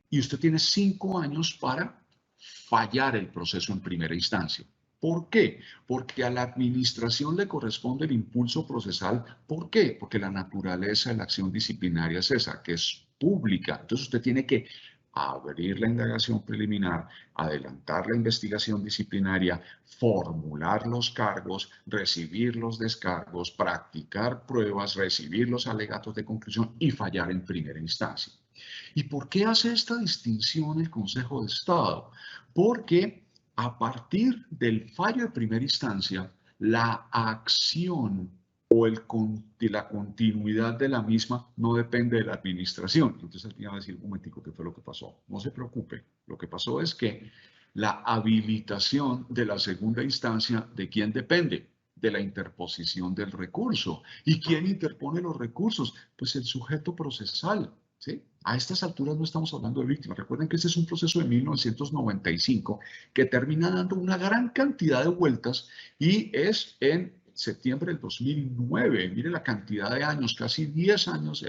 y usted tiene 5 años para fallar el proceso en primera instancia. ¿Por qué? Porque a la administración le corresponde el impulso procesal. ¿Por qué? Porque la naturaleza de la acción disciplinaria es esa, que es pública. Entonces usted tiene que abrir la indagación preliminar, adelantar la investigación disciplinaria, formular los cargos, recibir los descargos, practicar pruebas, recibir los alegatos de conclusión y fallar en primera instancia. ¿Y por qué hace esta distinción el Consejo de Estado? Porque a partir del fallo de primera instancia, la acción o de la continuidad de la misma no depende de la administración. Entonces alguien va a decir, un momentico, ¿qué fue lo que pasó? No se preocupe. Lo que pasó es que la habilitación de la segunda instancia, ¿de quién depende? De la interposición del recurso. ¿Y quién interpone los recursos? Pues el sujeto procesal. ¿Sí? A estas alturas no estamos hablando de víctimas. Recuerden que este es un proceso de 1995 que termina dando una gran cantidad de vueltas y es en septiembre del 2009. Mire la cantidad de años, casi 10 años,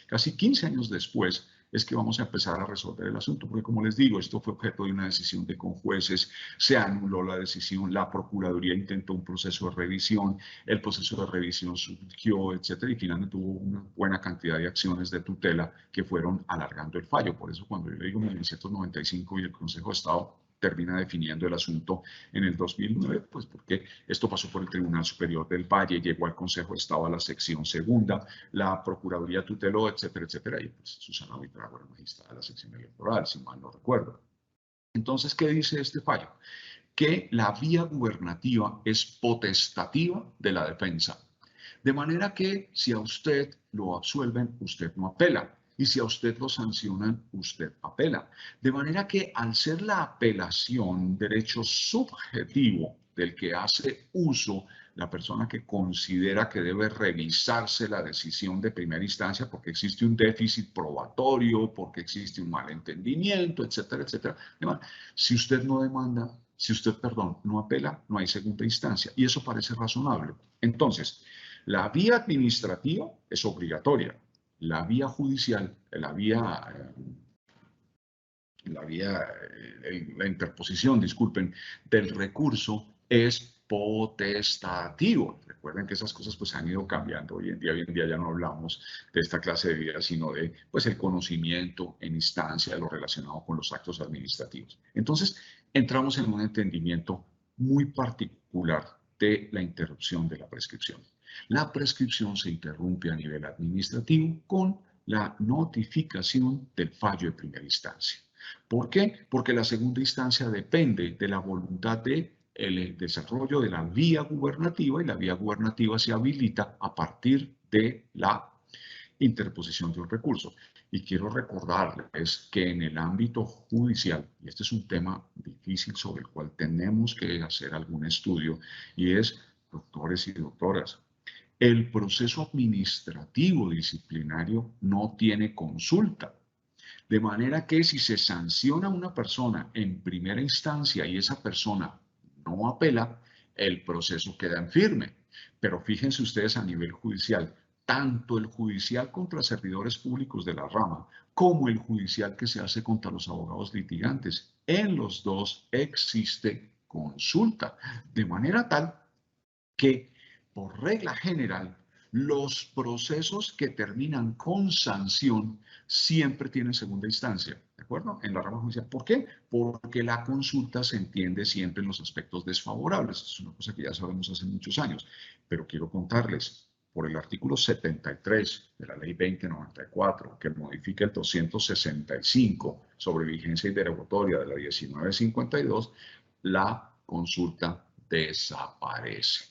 casi 15 años después, es que vamos a empezar a resolver el asunto, porque como les digo, esto fue objeto de una decisión de conjueces, se anuló la decisión, la Procuraduría intentó un proceso de revisión, el proceso de revisión surgió, etcétera, y finalmente hubo una buena cantidad de acciones de tutela que fueron alargando el fallo. Por eso cuando yo le digo 1995 y el Consejo de Estado termina definiendo el asunto en el 2009, pues porque esto pasó por el Tribunal Superior del Valle, llegó al Consejo de Estado a la sección segunda, la Procuraduría tuteló, etcétera, etcétera, y pues Susana Buitrago era magistrada de la sección electoral, si mal no recuerdo. Entonces, ¿qué dice este fallo? Que la vía gubernativa es potestativa de la defensa. De manera que si a usted lo absuelven, usted no apela. Y si a usted lo sancionan, usted apela. De manera que al ser la apelación derecho subjetivo del que hace uso la persona que considera que debe revisarse la decisión de primera instancia porque existe un déficit probatorio, porque existe un malentendimiento, etcétera, etcétera. Si usted no demanda, si usted, perdón, no apela, no hay segunda instancia. Y eso parece razonable. Entonces, la vía administrativa es obligatoria. La vía judicial, la interposición, disculpen, del recurso es potestativo. Recuerden que esas cosas pues han ido cambiando. Hoy en día ya no hablamos de esta clase de vida, sino de pues el conocimiento en instancia de lo relacionado con los actos administrativos. Entonces, entramos en un entendimiento muy particular de la interrupción de la prescripción. La prescripción se interrumpe a nivel administrativo con la notificación del fallo de primera instancia. ¿Por qué? Porque la segunda instancia depende de la voluntad del desarrollo de la vía gubernativa y la vía gubernativa se habilita a partir de la interposición de un recurso. Y quiero recordarles que en el ámbito judicial, y este es un tema difícil sobre el cual tenemos que hacer algún estudio, y es, doctores y doctoras, el proceso administrativo disciplinario no tiene consulta. De manera que si se sanciona a una persona en primera instancia y esa persona no apela, el proceso queda en firme. Pero fíjense ustedes a nivel judicial, tanto el judicial contra servidores públicos de la rama como el judicial que se hace contra los abogados litigantes, en los dos existe consulta. De manera tal que, por regla general, Los procesos que terminan con sanción siempre tienen segunda instancia, ¿de acuerdo? En la rama judicial. ¿Por qué? Porque la consulta se entiende siempre en los aspectos desfavorables. Es una cosa que ya sabemos hace muchos años, pero quiero contarles. Por el artículo 73 de la Ley 2094, que modifica el 265 sobre vigencia y derogatoria de la 1952, la consulta desaparece.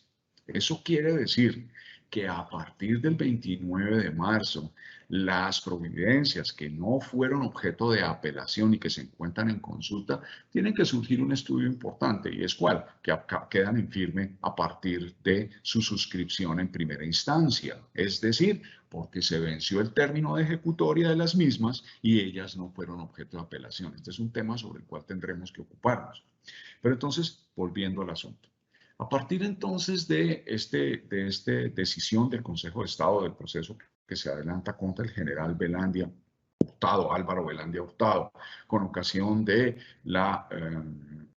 Eso quiere decir que a partir del 29 de marzo, las providencias que no fueron objeto de apelación y que se encuentran en consulta, tienen que surgir un estudio importante, y es cuál, que quedan en firme a partir de su suscripción en primera instancia, es decir, porque se venció el término de ejecutoria de las mismas y ellas no fueron objeto de apelación. Este es un tema sobre el cual tendremos que ocuparnos. Pero entonces, volviendo al asunto. A partir entonces de esta decisión del Consejo de Estado del proceso que se adelanta contra el general Velandia Hurtado, Álvaro Velandia Hurtado, con ocasión de la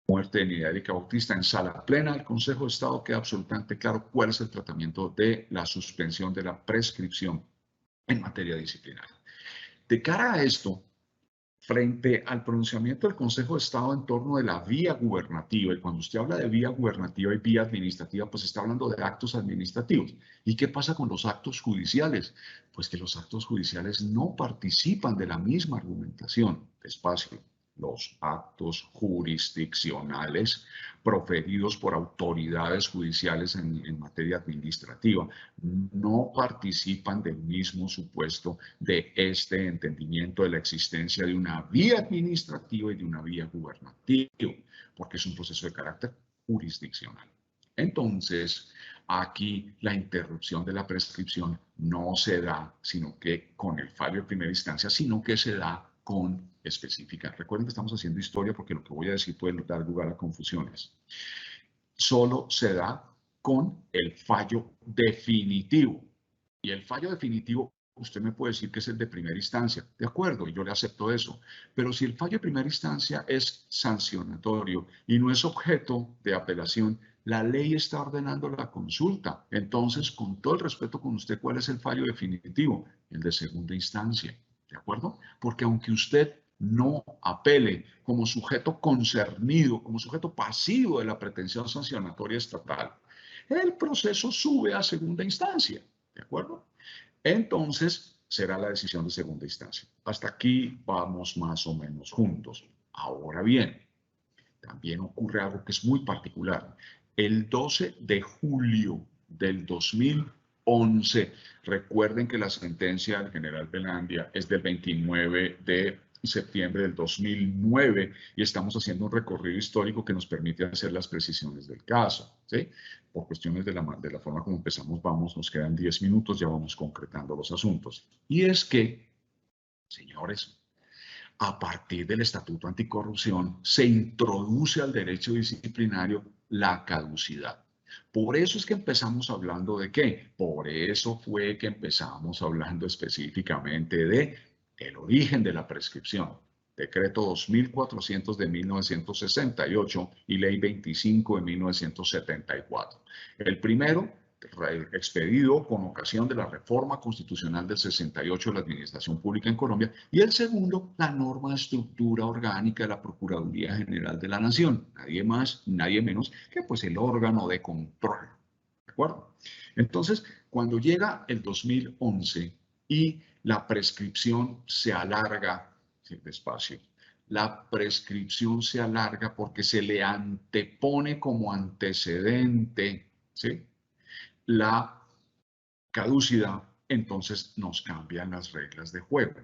muerte de Nidia Erika Bautista en sala plena, el Consejo de Estado queda absolutamente claro cuál es el tratamiento de la suspensión de la prescripción en materia disciplinaria. De cara a esto, frente al pronunciamiento del Consejo de Estado en torno de la vía gubernativa, y cuando usted habla de vía gubernativa y vía administrativa, pues está hablando de actos administrativos. ¿Y qué pasa con los actos judiciales? Pues que los actos judiciales no participan de la misma argumentación. Despacio. Los actos jurisdiccionales proferidos por autoridades judiciales en materia administrativa no participan del mismo supuesto de este entendimiento de la existencia de una vía administrativa y de una vía gubernativa, porque es un proceso de carácter jurisdiccional. Entonces, aquí la interrupción de la prescripción no se da, sino que con el fallo de primera instancia, sino que se da con específica. Recuerden que estamos haciendo historia porque lo que voy a decir puede dar lugar a confusiones. Solo se da con el fallo definitivo. Y el fallo definitivo, usted me puede decir que es el de primera instancia. De acuerdo, y yo le acepto eso. Pero si el fallo de primera instancia es sancionatorio y no es objeto de apelación, la ley está ordenando la consulta. Entonces, con todo el respeto con usted, ¿cuál es el fallo definitivo? El de segunda instancia. ¿De acuerdo? Porque aunque usted no apele como sujeto concernido, como sujeto pasivo de la pretensión sancionatoria estatal, el proceso sube a segunda instancia. ¿De acuerdo? Entonces, será la decisión de segunda instancia. Hasta aquí vamos más o menos juntos. Ahora bien, también ocurre algo que es muy particular. El 12 de julio del 2011, recuerden que la sentencia del general Velandia es del 29 de septiembre del 2009 y estamos haciendo un recorrido histórico que nos permite hacer las precisiones del caso, ¿sí? Por cuestiones de la forma como empezamos, nos quedan 10 minutos, ya vamos concretando los asuntos. Y es que, señores, a partir del Estatuto Anticorrupción se introduce al derecho disciplinario la caducidad. Por eso es que empezamos hablando de qué. Por eso fue que empezamos hablando específicamente de el origen de la prescripción. Decreto 2400 de 1968 y Ley 25 de 1974. El primero, expedido con ocasión de la reforma constitucional del 68 de la Administración Pública en Colombia, y el segundo, la norma de estructura orgánica de la Procuraduría General de la Nación, nadie más, nadie menos que pues el órgano de control, ¿de acuerdo? Entonces, cuando llega el 2011 y la prescripción se alarga, despacio, la prescripción se alarga porque se le antepone como antecedente, ¿sí?, la caducidad, entonces nos cambian las reglas de juego.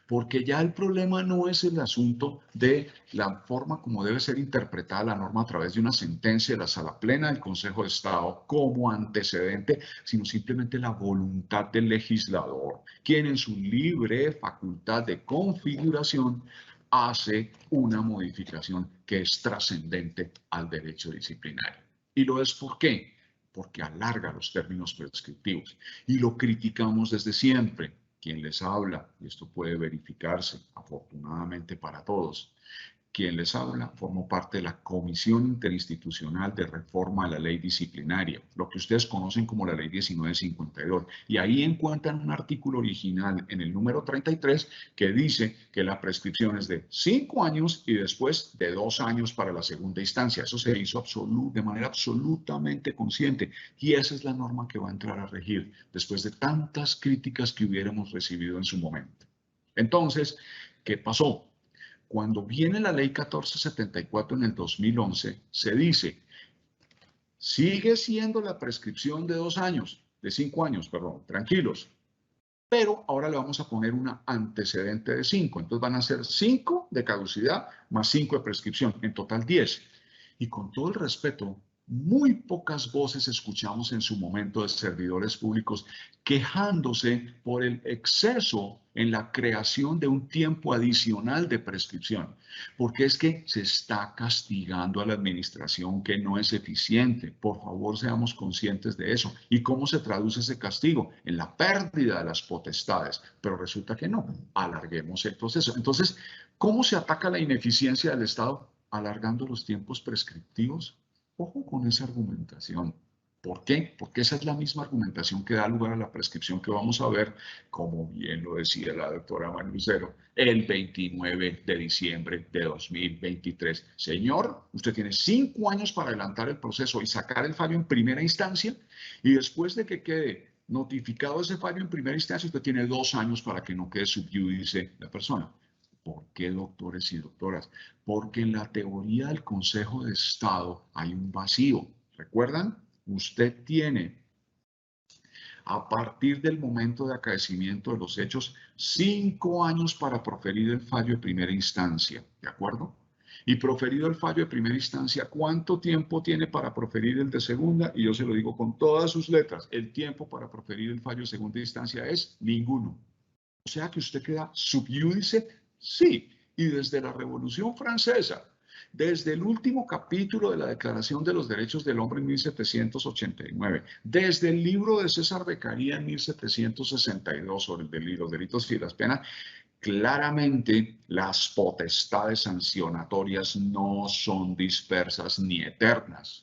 Porque ya el problema no es el asunto de la forma como debe ser interpretada la norma a través de una sentencia de la Sala Plena del Consejo de Estado como antecedente, sino simplemente la voluntad del legislador, quien en su libre facultad de configuración hace una modificación que es trascendente al derecho disciplinario. ¿Y lo es por qué? Porque alarga los términos prescriptivos. Y lo criticamos desde siempre. Quien les habla, y esto puede verificarse afortunadamente para todos, Quien les habla formó parte de la Comisión Interinstitucional de Reforma a la Ley Disciplinaria, lo que ustedes conocen como la Ley 1952. Y ahí encuentran un artículo original en el número 33 que dice que la prescripción es de 5 años y después de 2 años para la segunda instancia. Eso se hizo de manera absolutamente consciente y esa es la norma que va a entrar a regir después de tantas críticas que hubiéramos recibido en su momento. Entonces, ¿qué pasó? Cuando viene la ley 1474 en el 2011, se dice, sigue siendo la prescripción de 2 años, de 5 años, perdón, tranquilos, pero ahora le vamos a poner una antecedente de 5. Entonces van a ser 5 de caducidad más 5 de prescripción, en total 10. Y con todo el respeto, muy pocas voces escuchamos en su momento de servidores públicos quejándose por el exceso en la creación de un tiempo adicional de prescripción, porque es que se está castigando a la administración que no es eficiente. Por favor, seamos conscientes de eso. ¿Y cómo se traduce ese castigo? En la pérdida de las potestades, pero resulta que no. Alarguemos el proceso. Entonces, ¿cómo se ataca la ineficiencia del Estado? Alargando los tiempos prescriptivos. Ojo con esa argumentación. ¿Por qué? Porque esa es la misma argumentación que da lugar a la prescripción que vamos a ver, como bien lo decía la doctora Manucero, el 29 de diciembre de 2023. Señor, usted tiene 5 años para adelantar el proceso y sacar el fallo en primera instancia, y después de que quede notificado ese fallo en primera instancia, usted tiene 2 años para que no quede sub iudice la persona. ¿Por qué, doctores y doctoras? Porque en la teoría del Consejo de Estado hay un vacío. ¿Recuerdan? Usted tiene, a partir del momento de acaecimiento de los hechos, 5 años para proferir el fallo de primera instancia. ¿De acuerdo? Y proferido el fallo de primera instancia, ¿cuánto tiempo tiene para proferir el de segunda? Y yo se lo digo con todas sus letras, el tiempo para proferir el fallo de segunda instancia es ninguno. O sea que usted queda sub iudice, sí. Y desde la Revolución Francesa, desde el último capítulo de la Declaración de los Derechos del Hombre en 1789, desde el libro de César Beccaria en 1762 sobre los delitos y las penas, claramente las potestades sancionatorias no son dispersas ni eternas.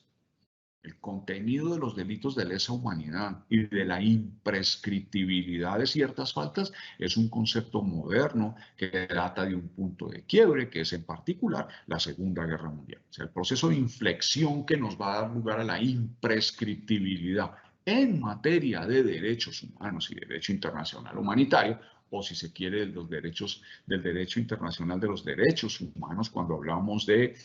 El contenido de los delitos de lesa humanidad y de la imprescriptibilidad de ciertas faltas es un concepto moderno que data de un punto de quiebre, que es en particular la Segunda Guerra Mundial. O sea, el proceso de inflexión que nos va a dar lugar a la imprescriptibilidad en materia de derechos humanos y derecho internacional humanitario, o si se quiere, los derechos, del derecho internacional de los derechos humanos, cuando hablamos de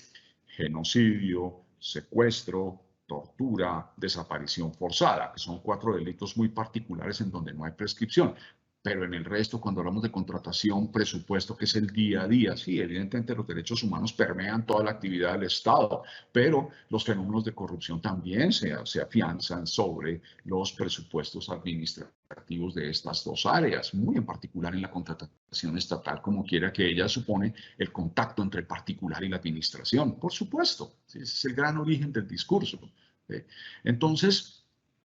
genocidio, secuestro, tortura, desaparición forzada, que son 4 delitos muy particulares en donde no hay prescripción. Pero en el resto, cuando hablamos de contratación, presupuesto, que es el día a día, sí, evidentemente los derechos humanos permean toda la actividad del Estado, pero los fenómenos de corrupción también se afianzan sobre los presupuestos administrativos de estas 2 áreas, muy en particular en la contratación estatal, como quiera que ella supone el contacto entre el particular y la administración. Por supuesto, ese es el gran origen del discurso. Entonces,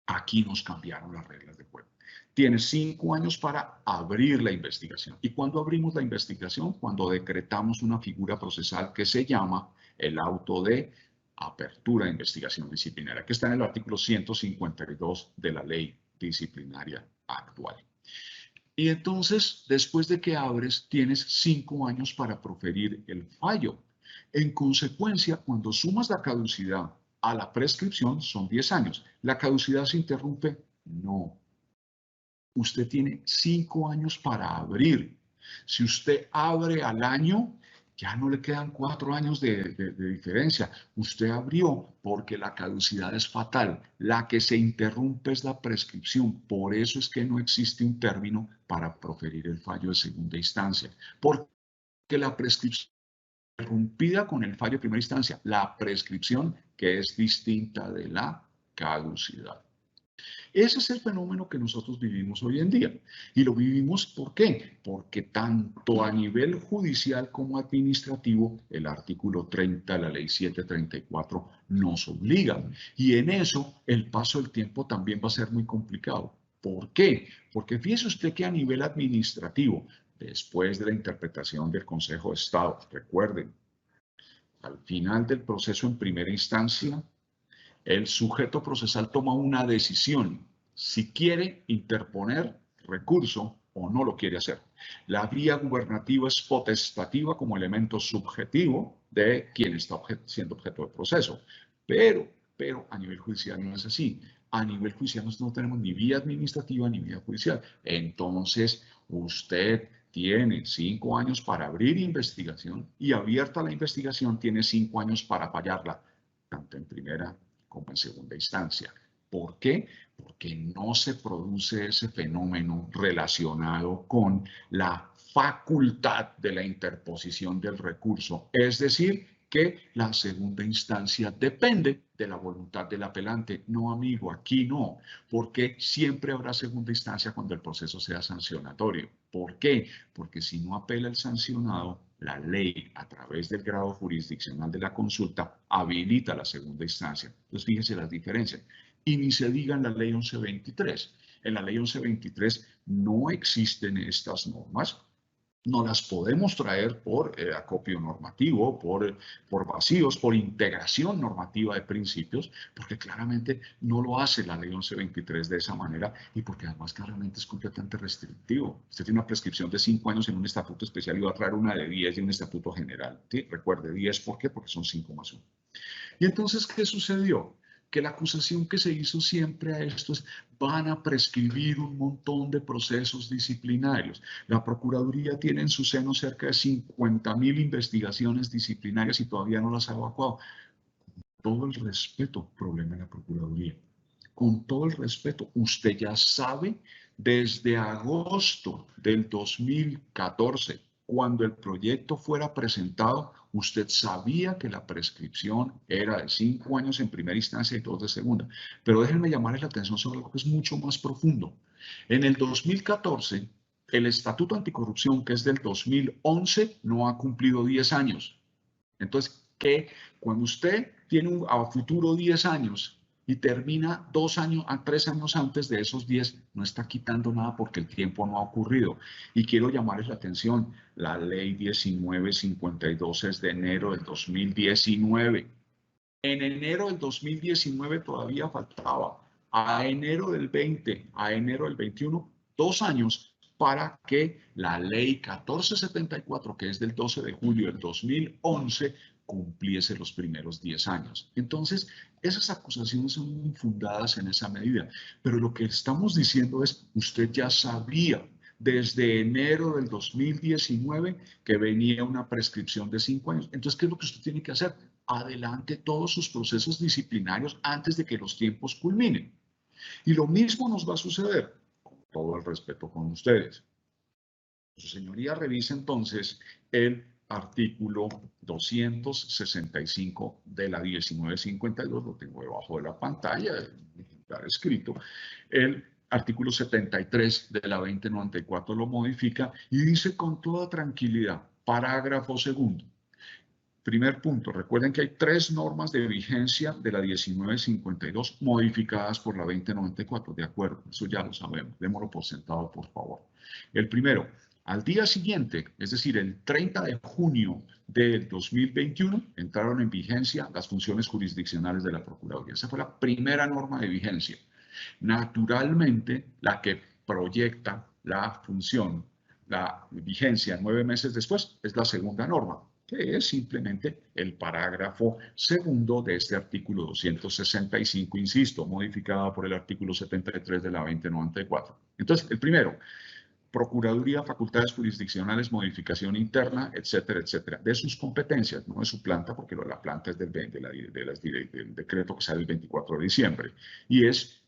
aquí nos cambiaron las reglas de juego. Tienes 5 años para abrir la investigación. ¿Y cuándo abrimos la investigación? Cuando decretamos una figura procesal que se llama el auto de apertura de investigación disciplinaria, que está en el artículo 152 de la ley disciplinaria actual. Y entonces, después de que abres, tienes 5 años para proferir el fallo. En consecuencia, cuando sumas la caducidad a la prescripción, son 10 años. ¿La caducidad se interrumpe? No. Usted tiene 5 años para abrir. Si usted abre al año, ya no le quedan 4 años de diferencia. Usted abrió porque la caducidad es fatal. La que se interrumpe es la prescripción. Por eso es que no existe un término para proferir el fallo de segunda instancia. Porque la prescripción interrumpida con el fallo de primera instancia. La prescripción que es distinta de la caducidad. Ese es el fenómeno que nosotros vivimos hoy en día. Y lo vivimos, ¿por qué? Porque tanto a nivel judicial como administrativo, el artículo 30 de la ley 734 nos obliga. Y en eso, el paso del tiempo también va a ser muy complicado. ¿Por qué? Porque fíjese usted que a nivel administrativo, después de la interpretación del Consejo de Estado, recuerden, al final del proceso en primera instancia, el sujeto procesal toma una decisión si quiere interponer recurso o no lo quiere hacer. La vía gubernativa es potestativa como elemento subjetivo de quien está siendo objeto del proceso. Pero a nivel judicial no es así. A nivel judicial nosotros no tenemos ni vía administrativa ni vía judicial. Entonces, usted tiene 5 años para abrir investigación y abierta la investigación tiene 5 años para fallarla, tanto en primera como en segunda instancia. ¿Por qué? Porque no se produce ese fenómeno relacionado con la facultad de la interposición del recurso. Es decir, que la segunda instancia depende de la voluntad del apelante. No, amigo, aquí no, porque siempre habrá segunda instancia cuando el proceso sea sancionatorio. ¿Por qué? Porque si no apela el sancionado, la ley, a través del grado jurisdiccional de la consulta, habilita la segunda instancia. Entonces, fíjense las diferencias. Y ni se diga en la ley 1123. En la ley 1123 no existen estas normas. No las podemos traer por acopio normativo, por vacíos, por integración normativa de principios, porque claramente no lo hace la ley 1123 de esa manera y porque además claramente es completamente restrictivo. Usted tiene una prescripción de 5 años en un estatuto especial y va a traer una de 10 y un estatuto general. ¿Sí? Recuerde, 10, ¿por qué? Porque son 5 más 1. Y entonces, ¿qué sucedió? Que la acusación que se hizo siempre a esto es: van a prescribir un montón de procesos disciplinarios. La Procuraduría tiene en su seno cerca de 50.000 investigaciones disciplinarias y todavía no las ha evacuado. Todo el respeto, problema de la Procuraduría. Con todo el respeto, usted ya sabe desde agosto del 2014, cuando el proyecto fuera presentado, usted sabía que la prescripción era de 5 años en primera instancia y 2 de segunda. Pero déjenme llamarles la atención sobre algo que es mucho más profundo. En el 2014, el Estatuto Anticorrupción, que es del 2011, no ha cumplido 10 años. Entonces, ¿qué? Cuando usted tiene a futuro 10 años y termina 2 años, 3 años antes de esos 10, no está quitando nada porque el tiempo no ha ocurrido. Y quiero llamarles la atención, la ley 1952 es de enero del 2019. En enero del 2019 todavía faltaba a enero del 20, a enero del 21, 2 años para que la ley 1474, que es del 12 de julio del 2011, cumpliese los primeros 10 años. Entonces, esas acusaciones son infundadas en esa medida. Pero lo que estamos diciendo es: usted ya sabía desde enero del 2019 que venía una prescripción de 5 años. Entonces, ¿qué es lo que usted tiene que hacer? Adelante todos sus procesos disciplinarios antes de que los tiempos culminen. Y lo mismo nos va a suceder, con todo el respeto con ustedes. Su señoría revisa entonces el artículo 265 de la 1952, lo tengo debajo de la pantalla, está escrito. El artículo 73 de la 2094 lo modifica y dice con toda tranquilidad, parágrafo segundo. Primer punto, recuerden que hay 3 normas de vigencia de la 1952 modificadas por la 2094, de acuerdo, eso ya lo sabemos, démoslo por sentado, por favor. El primero, al día siguiente, es decir, el 30 de junio del 2021, entraron en vigencia las funciones jurisdiccionales de la Procuraduría. Esa fue la primera norma de vigencia. Naturalmente, la que proyecta la función, la vigencia 9 meses después, es la segunda norma, que es simplemente el parágrafo segundo de este artículo 265, insisto, modificada por el artículo 73 de la 2094. Entonces, el primero, Procuraduría, facultades jurisdiccionales, modificación interna, etcétera, etcétera, de sus competencias, no de su planta, porque la planta es del decreto que sale el 24 de diciembre, y es: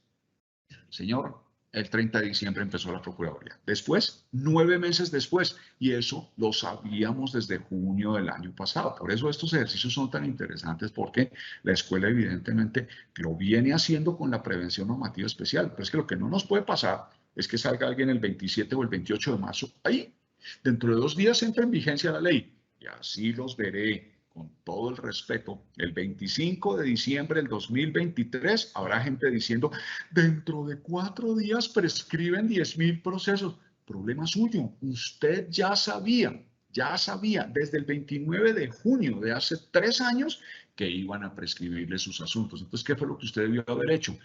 señor, el 30 de diciembre empezó la Procuraduría. Después, 9 meses después, y eso lo sabíamos desde junio del año pasado. Por eso estos ejercicios son tan interesantes, porque la escuela evidentemente lo viene haciendo con la prevención normativa especial. Pero es que lo que no nos puede pasar es que salga alguien el 27 o el 28 de marzo. Ahí, dentro de 2 días entra en vigencia la ley. Y así los veré. Con todo el respeto, el 25 de diciembre del 2023 habrá gente diciendo: dentro de 4 días prescriben 10.000 procesos. Problema suyo, usted ya sabía ya sabía desde el 29 de junio de hace 3 años que iban a prescribirle sus asuntos. Entonces, ¿qué fue lo que usted debió haber hecho?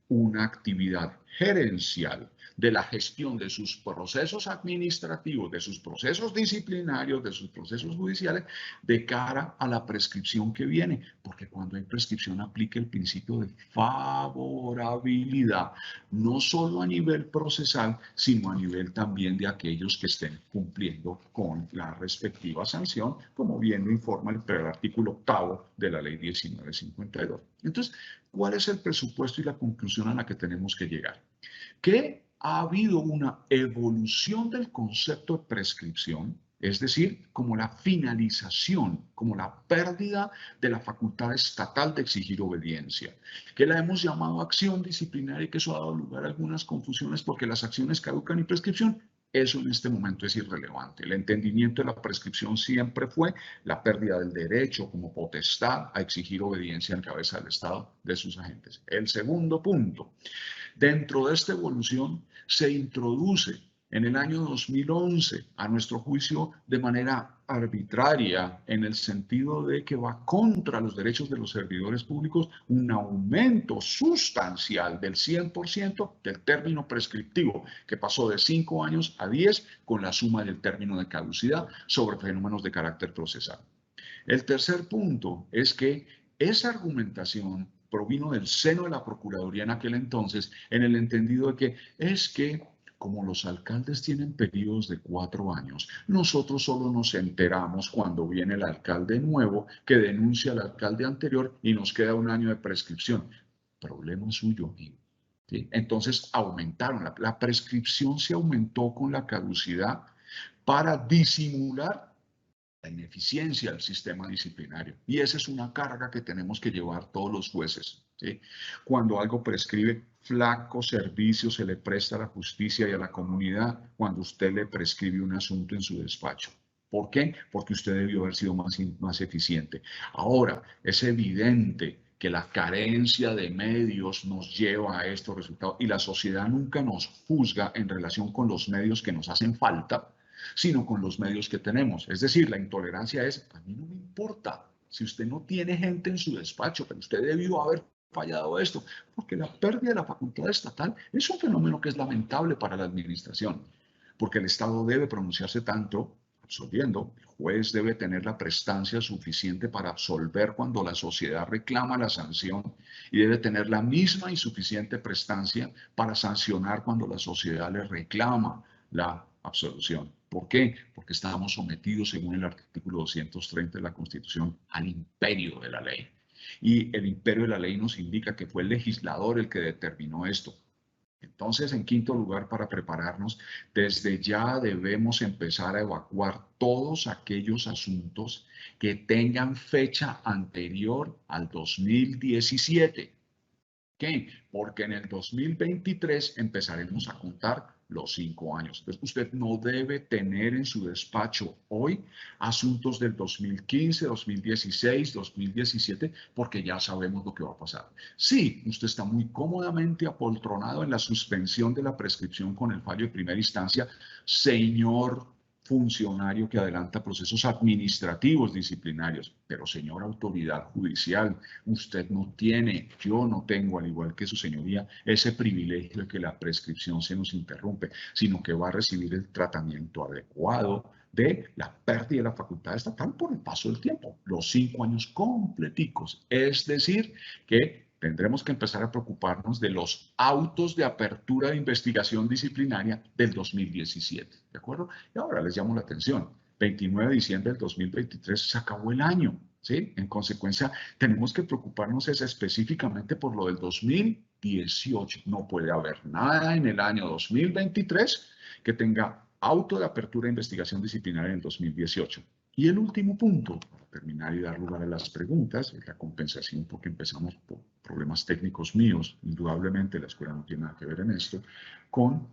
Una actividad gerencial de la gestión de sus procesos administrativos, de sus procesos disciplinarios, de sus procesos judiciales, de cara a la prescripción que viene, porque cuando hay prescripción aplica el principio de favorabilidad, no solo a nivel procesal, sino a nivel también de aquellos que estén cumpliendo con la respectiva sanción, como bien lo informa el artículo 8 de la ley 1952. Entonces, ¿cuál es el presupuesto y la conclusión a la que tenemos que llegar? Que ha habido una evolución del concepto de prescripción, es decir, como la finalización, como la pérdida de la facultad estatal de exigir obediencia, que la hemos llamado acción disciplinaria y que eso ha dado lugar a algunas confusiones porque las acciones caducan y prescripción. Eso en este momento es irrelevante. El entendimiento de la prescripción siempre fue la pérdida del derecho como potestad a exigir obediencia en cabeza del Estado de sus agentes. El segundo punto. Dentro de esta evolución se introduce en el año 2011, a nuestro juicio, de manera arbitraria, en el sentido de que va contra los derechos de los servidores públicos, un aumento sustancial del 100% del término prescriptivo, que pasó de 5 años a 10 con la suma del término de caducidad sobre fenómenos de carácter procesal. El tercer punto es que esa argumentación provino del seno de la Procuraduría en aquel entonces, en el entendido de que es que como los alcaldes tienen periodos de 4 años, nosotros solo nos enteramos cuando viene el alcalde nuevo que denuncia al alcalde anterior y nos queda 1 año de prescripción. Problema suyo. ¿Sí? Entonces aumentaron, la prescripción se aumentó con la caducidad para disimular la ineficiencia del sistema disciplinario. Y esa es una carga que tenemos que llevar todos los jueces. ¿Sí? Cuando algo prescribe, flaco servicio se le presta a la justicia y a la comunidad cuando usted le prescribe un asunto en su despacho. ¿Por qué? Porque usted debió haber sido más eficiente. Ahora, es evidente que la carencia de medios nos lleva a estos resultados y la sociedad nunca nos juzga en relación con los medios que nos hacen falta, sino con los medios que tenemos. Es decir, la intolerancia es, a mí no me importa si usted no tiene gente en su despacho, pero usted debió haber fallado esto, porque la pérdida de la facultad estatal es un fenómeno que es lamentable para la administración, porque el Estado debe pronunciarse tanto absolviendo, el juez debe tener la prestancia suficiente para absolver cuando la sociedad reclama la sanción y debe tener la misma y suficiente prestancia para sancionar cuando la sociedad le reclama la absolución. ¿Por qué? Porque estábamos sometidos, según el artículo 230 de la Constitución, al imperio de la ley. Y el imperio de la ley nos indica que fue el legislador el que determinó esto. Entonces, en quinto lugar, para prepararnos, desde ya debemos empezar a evacuar todos aquellos asuntos que tengan fecha anterior al 2017. ¿Qué? Porque en el 2023 empezaremos a contar los 5 años. Entonces, usted no debe tener en su despacho hoy asuntos del 2015, 2016, 2017, porque ya sabemos lo que va a pasar. Sí, usted está muy cómodamente apoltronado en la suspensión de la prescripción con el fallo de primera instancia, señor funcionario que adelanta procesos administrativos disciplinarios. Pero, señora autoridad judicial, usted no tiene, yo no tengo, al igual que su señoría, ese privilegio de que la prescripción se nos interrumpe, sino que va a recibir el tratamiento adecuado de la pérdida de la facultad estatal por el paso del tiempo, los 5 años completicos. Es decir, que tendremos que empezar a preocuparnos de los autos de apertura de investigación disciplinaria del 2017, ¿de acuerdo? Y ahora les llamo la atención, 29 de diciembre del 2023 se acabó el año, ¿sí? En consecuencia, tenemos que preocuparnos específicamente por lo del 2018. No puede haber nada en el año 2023 que tenga auto de apertura de investigación disciplinaria en el 2018. Y el último punto, para terminar y dar lugar a las preguntas, es la compensación, porque empezamos por problemas técnicos míos, indudablemente la escuela no tiene nada que ver en esto, con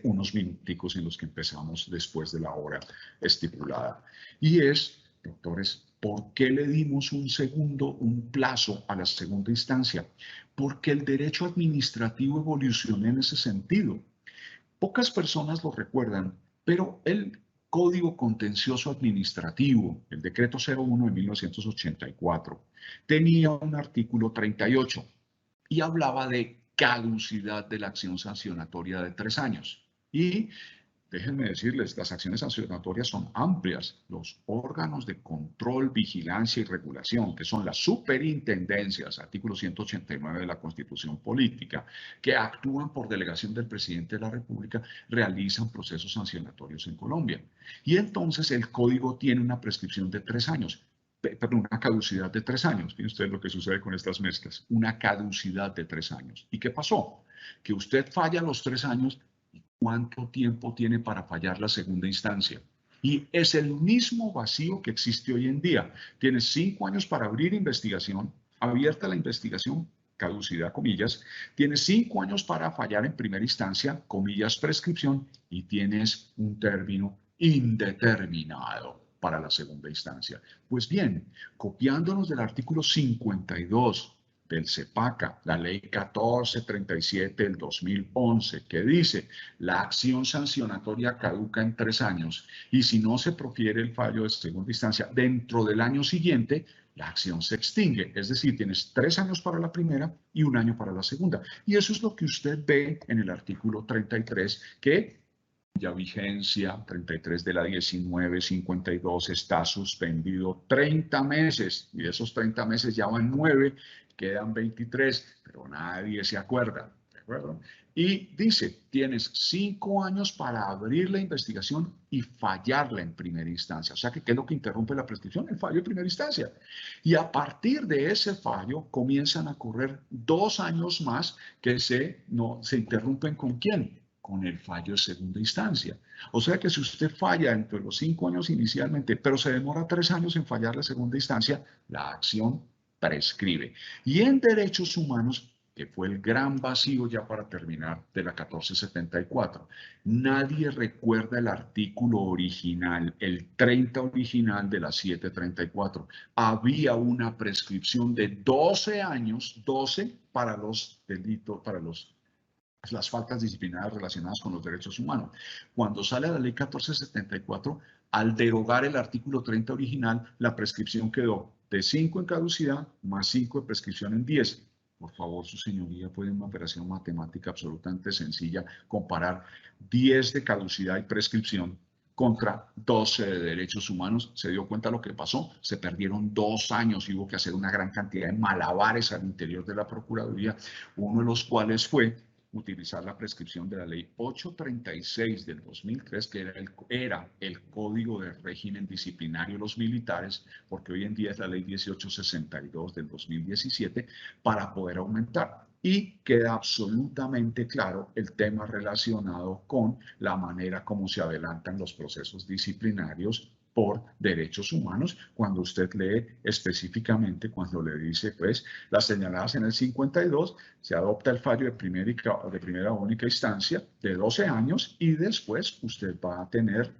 unos minuticos en los que empezamos después de la hora estipulada. Y es, doctores, ¿por qué le dimos un plazo a la segunda instancia? Porque el derecho administrativo evolucionó en ese sentido. Pocas personas lo recuerdan, pero el Código Contencioso Administrativo, el decreto 01 de 1984, tenía un artículo 38 y hablaba de caducidad de la acción sancionatoria de 3 años. Y déjenme decirles, las acciones sancionatorias son amplias. Los órganos de control, vigilancia y regulación, que son las superintendencias, artículo 189 de la Constitución Política, que actúan por delegación del presidente de la República, realizan procesos sancionatorios en Colombia. Y entonces el código tiene una prescripción de 3 años. Perdón, una caducidad de 3 años. Miren ustedes lo que sucede con estas mezclas. Una caducidad de 3 años. ¿Y qué pasó? Que usted falla los 3 años. ¿Cuánto tiempo tiene para fallar la segunda instancia? Y es el mismo vacío que existe hoy en día. Tienes 5 años para abrir investigación, abierta la investigación, caducidad, comillas. Tienes 5 años para fallar en primera instancia, comillas, prescripción, y tienes un término indeterminado para la segunda instancia. Pues bien, copiándonos del artículo 52 del CEPACA, la ley 1437 del 2011, que dice la acción sancionatoria caduca en 3 años y si no se profiere el fallo de segunda instancia dentro del año siguiente, la acción se extingue. Es decir, tienes 3 años para la primera y 1 año para la segunda. Y eso es lo que usted ve en el artículo 33, que ya vigencia 33 de la 1952 está suspendido 30 meses y de esos 30 meses ya van 9, quedan 23, pero nadie se acuerda, ¿de acuerdo? Y dice, tienes 5 años para abrir la investigación y fallarla en primera instancia. O sea, ¿qué es lo que interrumpe la prescripción? El fallo en primera instancia. Y a partir de ese fallo comienzan a correr 2 años más que se interrumpen ¿con quién? Con el fallo de segunda instancia. O sea que si usted falla entre los 5 años inicialmente, pero se demora 3 años en fallar la segunda instancia, la acción prescribe. Y en derechos humanos, que fue el gran vacío ya para terminar de la 1474, nadie recuerda el artículo original, el 30 original de la 734. Había una prescripción de 12 años, 12 para los delitos, para las faltas disciplinarias relacionadas con los derechos humanos. Cuando sale la ley 1474, al derogar el artículo 30 original, la prescripción quedó de 5 en caducidad más 5 de prescripción en 10. Por favor, su señoría, puede una operación matemática absolutamente sencilla comparar 10 de caducidad y prescripción contra 12 de derechos humanos. ¿Se dio cuenta lo que pasó? Se perdieron 2 años y hubo que hacer una gran cantidad de malabares al interior de la Procuraduría, uno de los cuales fue utilizar la prescripción de la ley 836 del 2003, que era el Código de Régimen Disciplinario de los Militares, porque hoy en día es la ley 1862 del 2017, para poder aumentar. Y queda absolutamente claro el tema relacionado con la manera como se adelantan los procesos disciplinarios por derechos humanos, cuando usted lee específicamente, cuando le dice, pues, las señaladas en el 52, se adopta el fallo de primera única instancia de 12 años y después usted va a tener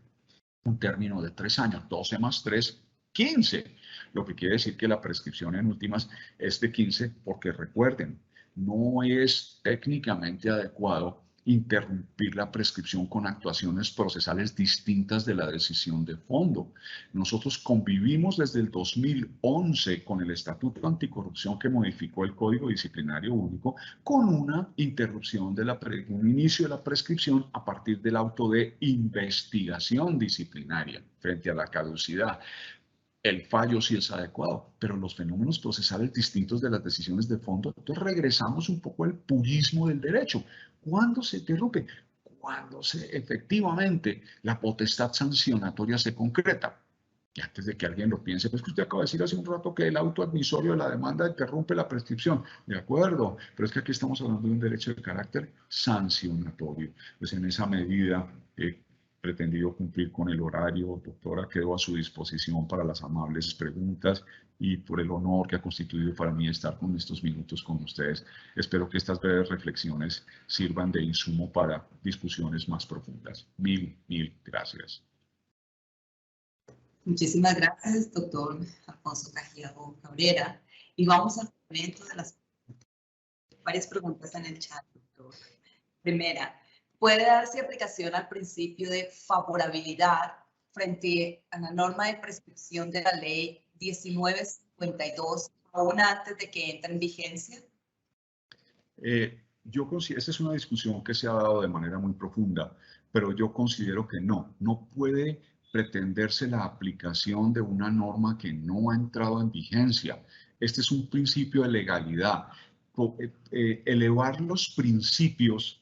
un término de 3 años, 12 más 3, 15. Lo que quiere decir que la prescripción en últimas es de 15 porque recuerden, no es técnicamente adecuado interrumpir la prescripción con actuaciones procesales distintas de la decisión de fondo. Nosotros convivimos desde el 2011 con el Estatuto Anticorrupción que modificó el Código Disciplinario Único con una interrupción de un inicio de la prescripción a partir del auto de investigación disciplinaria frente a la caducidad. El fallo sí es adecuado, pero los fenómenos procesales distintos de las decisiones de fondo, entonces regresamos un poco al purismo del derecho. ¿Cuándo se interrumpe? Cuando efectivamente la potestad sancionatoria se concreta. Y antes de que alguien lo piense, pues que usted acaba de decir hace un rato que el auto admisorio de la demanda interrumpe la prescripción. De acuerdo, pero es que aquí estamos hablando de un derecho de carácter sancionatorio. Pues en esa medida pretendido cumplir con el horario. Doctora, quedo a su disposición para las amables preguntas y por el honor que ha constituido para mí estar con estos minutos con ustedes. Espero que estas breves reflexiones sirvan de insumo para discusiones más profundas. Mil gracias. Muchísimas gracias, doctor Alfonso Cajiao Cabrera. Y vamos al momento de las varias preguntas en el chat, doctor. Primera, ¿puede darse aplicación al principio de favorabilidad frente a la norma de prescripción de la ley 1952, aún antes de que entre en vigencia? Yo considero, esta es una discusión que se ha dado de manera muy profunda, pero yo considero que no puede pretenderse la aplicación de una norma que no ha entrado en vigencia. Este es un principio de legalidad. Elevar los principios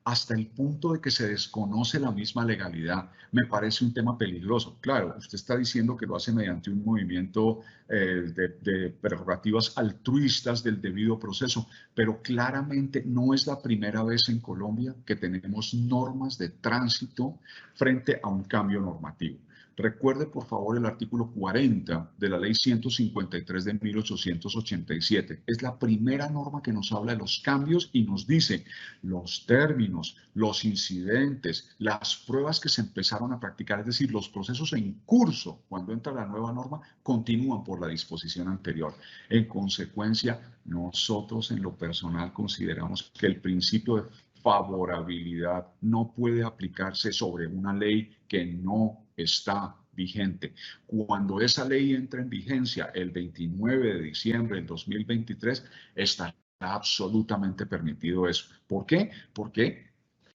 hasta el punto de que se desconoce la misma legalidad me parece un tema peligroso. Claro, usted está diciendo que lo hace mediante un movimiento de prerrogativas altruistas del debido proceso, pero claramente no es la primera vez en Colombia que tenemos normas de tránsito frente a un cambio normativo. Recuerde, por favor, el artículo 40 de la Ley 153 de 1887. Es la primera norma que nos habla de los cambios y nos dice los términos, los incidentes, las pruebas que se empezaron a practicar, es decir, los procesos en curso cuando entra la nueva norma, continúan por la disposición anterior. En consecuencia, nosotros en lo personal consideramos que el principio de favorabilidad no puede aplicarse sobre una ley que no está vigente. Cuando esa ley entra en vigencia el 29 de diciembre del 2023, estará absolutamente permitido eso. ¿Por qué? Porque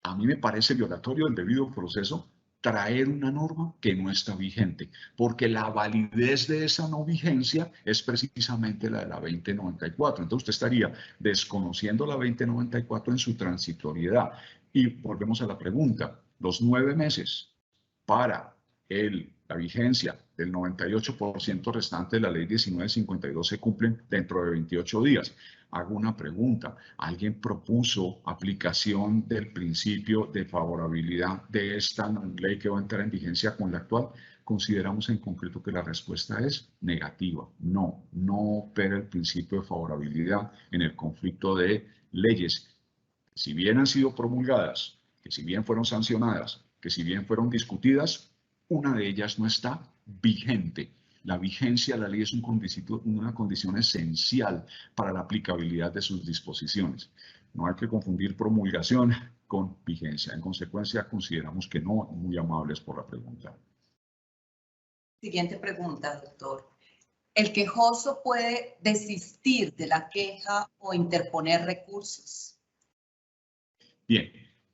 a mí me parece violatorio del debido proceso traer una norma que no está vigente, porque la validez de esa no vigencia es precisamente la de la 2094. Entonces usted estaría desconociendo la 2094 en su transitoriedad. Y volvemos a la pregunta, los 9 meses para la vigencia del 98% restante de la ley 1952 se cumplen dentro de 28 días. Hago una pregunta. ¿Alguien propuso aplicación del principio de favorabilidad de esta ley que va a entrar en vigencia con la actual? Consideramos en concreto que la respuesta es negativa. No opera el principio de favorabilidad en el conflicto de leyes. Si bien han sido promulgadas, que si bien fueron sancionadas, que si bien fueron discutidas, una de ellas no está vigente. La vigencia de la ley es una condición esencial para la aplicabilidad de sus disposiciones. No hay que confundir promulgación con vigencia. En consecuencia, consideramos que no. Muy amables por la pregunta. Siguiente pregunta, doctor. ¿El quejoso puede desistir de la queja o interponer recursos? Bien,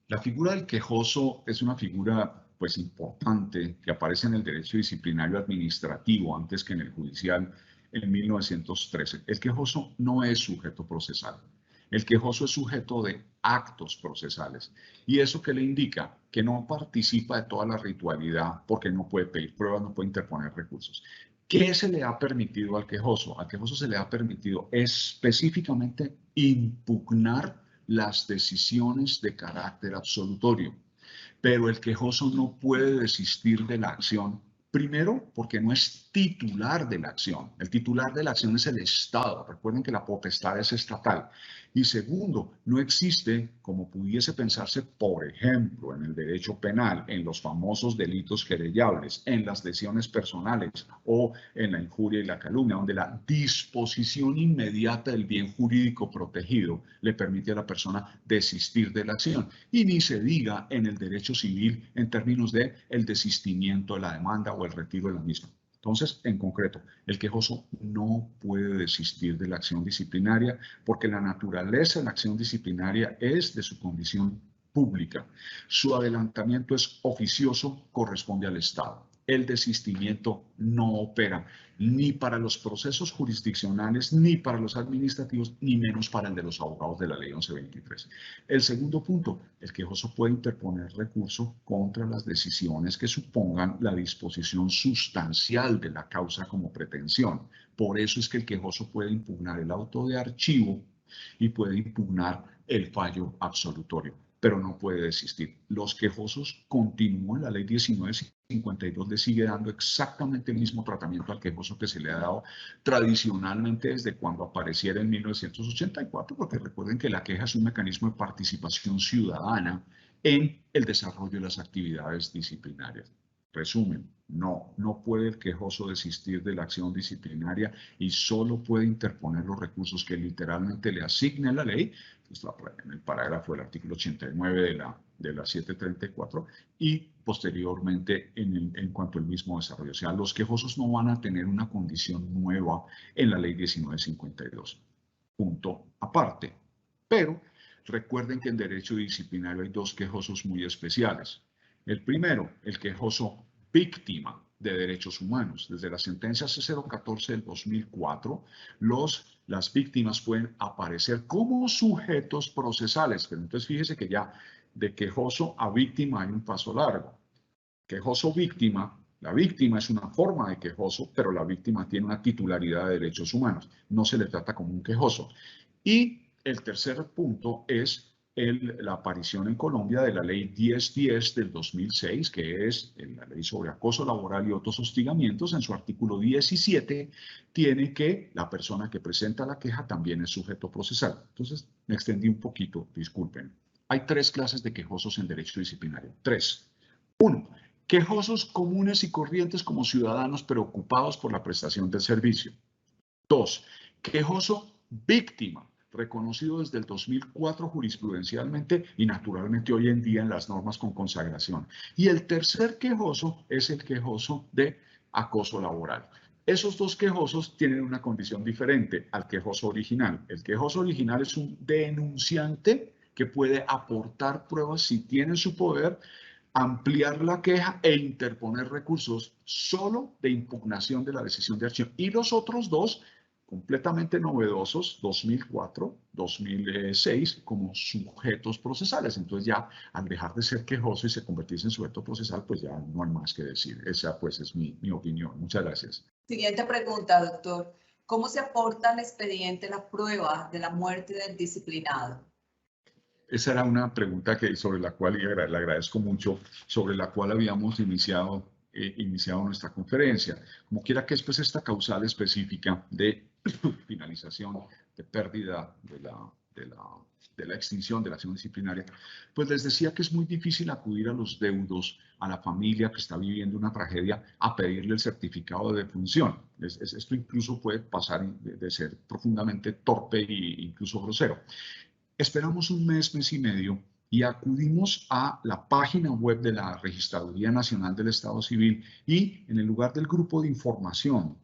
la figura del quejoso es una figura pues importante que aparece en el derecho disciplinario administrativo antes que en el judicial en 1913. El quejoso no es sujeto procesal. El quejoso es sujeto de actos procesales. ¿Y eso qué le indica? Que no participa de toda la ritualidad porque no puede pedir pruebas, no puede interponer recursos. ¿Qué se le ha permitido al quejoso? Al quejoso se le ha permitido específicamente impugnar las decisiones de carácter absolutorio. Pero el quejoso no puede desistir de la acción, primero porque no es titular de la acción. El titular de la acción es el Estado. Recuerden que la potestad es estatal. Y segundo, no existe, como pudiese pensarse, por ejemplo, en el derecho penal, en los famosos delitos querellables, en las lesiones personales o en la injuria y la calumnia, donde la disposición inmediata del bien jurídico protegido le permite a la persona desistir de la acción. Y ni se diga en el derecho civil en términos de el desistimiento de la demanda o el retiro de la misma. Entonces, en concreto, el quejoso no puede desistir de la acción disciplinaria porque la naturaleza de la acción disciplinaria es de su condición pública. Su adelantamiento es oficioso, corresponde al Estado. El desistimiento no opera ni para los procesos jurisdiccionales, ni para los administrativos, ni menos para el de los abogados de la ley 1123. El segundo punto, el quejoso puede interponer recurso contra las decisiones que supongan la disposición sustancial de la causa como pretensión. Por eso es que el quejoso puede impugnar el auto de archivo y puede impugnar el fallo absolutorio, pero no puede desistir. Los quejosos continúan, la ley 1952 le sigue dando exactamente el mismo tratamiento al quejoso que se le ha dado tradicionalmente desde cuando apareciera en 1984, porque recuerden que la queja es un mecanismo de participación ciudadana en el desarrollo de las actividades disciplinarias. Resumen, no puede el quejoso desistir de la acción disciplinaria y solo puede interponer los recursos que literalmente le asigne la ley en el parágrafo del artículo 89 de la 734, y posteriormente en cuanto al mismo desarrollo. O sea, los quejosos no van a tener una condición nueva en la ley 1952. Punto aparte. Pero recuerden que en derecho disciplinario hay dos quejosos muy especiales. El primero, el quejoso víctima de derechos humanos. Desde la sentencia C014 del 2004, las víctimas pueden aparecer como sujetos procesales, pero entonces fíjese que ya de quejoso a víctima hay un paso largo. Quejoso víctima, la víctima es una forma de quejoso, pero la víctima tiene una titularidad de derechos humanos, no se le trata como un quejoso. Y el tercer punto es la aparición en Colombia de la ley 1010 del 2006, que es la ley sobre acoso laboral y otros hostigamientos. En su artículo 17 tiene que la persona que presenta la queja también es sujeto procesal. Entonces me extendí un poquito, disculpen. Hay tres clases de quejosos en derecho disciplinario. Tres. Uno, quejosos comunes y corrientes como ciudadanos preocupados por la prestación del servicio. Dos, quejoso víctima, reconocido desde el 2004 jurisprudencialmente y naturalmente hoy en día en las normas con consagración. Y el tercer quejoso es el quejoso de acoso laboral. Esos dos quejosos tienen una condición diferente al quejoso original. El quejoso original es un denunciante que puede aportar pruebas si tiene en su poder, ampliar la queja e interponer recursos solo de impugnación de la decisión de archivo. Y los otros dos, completamente novedosos, 2004, 2006, como sujetos procesales. Entonces ya al dejar de ser quejoso y se convertirse en sujeto procesal, pues ya no hay más que decir. Esa pues es mi opinión. Muchas gracias. Siguiente pregunta, doctor. ¿Cómo se aporta al expediente la prueba de la muerte del disciplinado? Esa era una pregunta sobre la cual le agradezco mucho, sobre la cual habíamos iniciado nuestra conferencia. Como quiera que es pues esta causal específica de finalización, de pérdida de la extinción de la acción disciplinaria, pues les decía que es muy difícil acudir a los deudos, a la familia que está viviendo una tragedia, a pedirle el certificado de defunción. Esto incluso puede pasar de ser profundamente torpe e incluso grosero. Esperamos un mes y medio y acudimos a la página web de la Registraduría Nacional del Estado Civil y en el lugar del grupo de información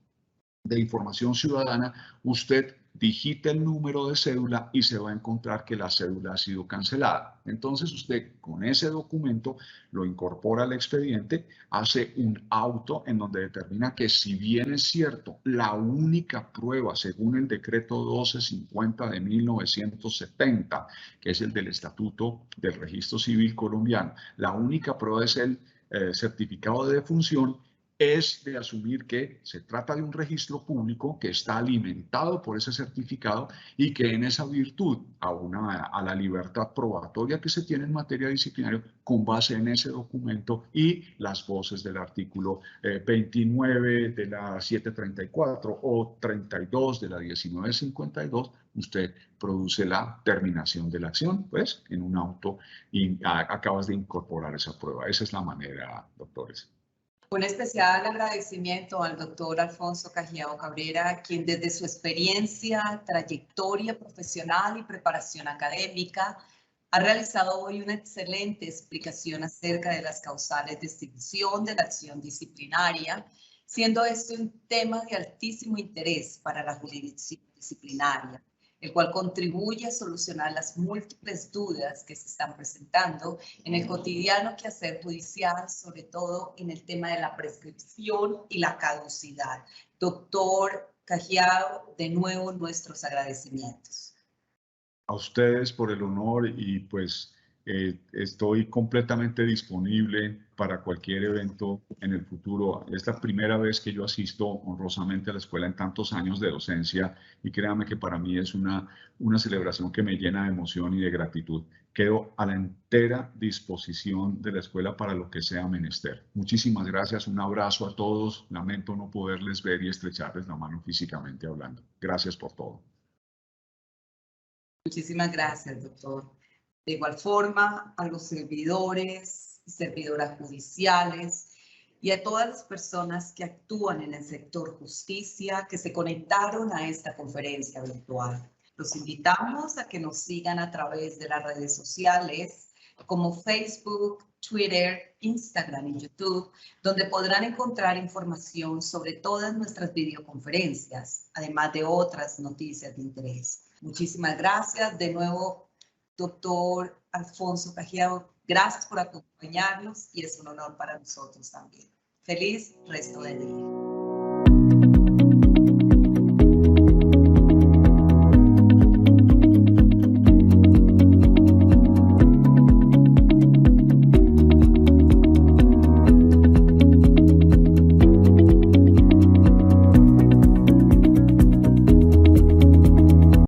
ciudadana, usted digita el número de cédula y se va a encontrar que la cédula ha sido cancelada. Entonces usted con ese documento lo incorpora al expediente, hace un auto en donde determina que si bien es cierto, la única prueba según el decreto 1250 de 1970, que es el del Estatuto del Registro Civil Colombiano, la única prueba es el certificado de defunción, es de asumir que se trata de un registro público que está alimentado por ese certificado y que en esa virtud a la libertad probatoria que se tiene en materia disciplinaria con base en ese documento y las voces del artículo 29 de la 734 o 32 de la 1952, usted produce la terminación de la acción, pues, en un auto y acabas de incorporar esa prueba. Esa es la manera, doctores. Un especial agradecimiento al doctor Alfonso Cajiao Cabrera, quien desde su experiencia, trayectoria profesional y preparación académica ha realizado hoy una excelente explicación acerca de las causales de extinción de la acción disciplinaria, siendo este un tema de altísimo interés para la jurisdicción disciplinaria, el cual contribuye a solucionar las múltiples dudas que se están presentando en el cotidiano quehacer judicial, sobre todo en el tema de la prescripción y la caducidad. Doctor Cajiao, de nuevo nuestros agradecimientos. A ustedes por el honor y pues estoy completamente disponible para cualquier evento en el futuro. Es la primera vez que yo asisto honrosamente a la escuela en tantos años de docencia y créanme que para mí es una celebración que me llena de emoción y de gratitud. Quedo a la entera disposición de la escuela para lo que sea menester. Muchísimas gracias, un abrazo a todos. Lamento no poderles ver y estrecharles la mano físicamente hablando. Gracias por todo. Muchísimas gracias, doctor. De igual forma, a los servidores y servidoras judiciales y a todas las personas que actúan en el sector justicia que se conectaron a esta conferencia virtual. Los invitamos a que nos sigan a través de las redes sociales como Facebook, Twitter, Instagram y YouTube, donde podrán encontrar información sobre todas nuestras videoconferencias, además de otras noticias de interés. Muchísimas gracias. De nuevo, doctor Alfonso Cajiao, gracias por acompañarnos y es un honor para nosotros también. Feliz resto del día.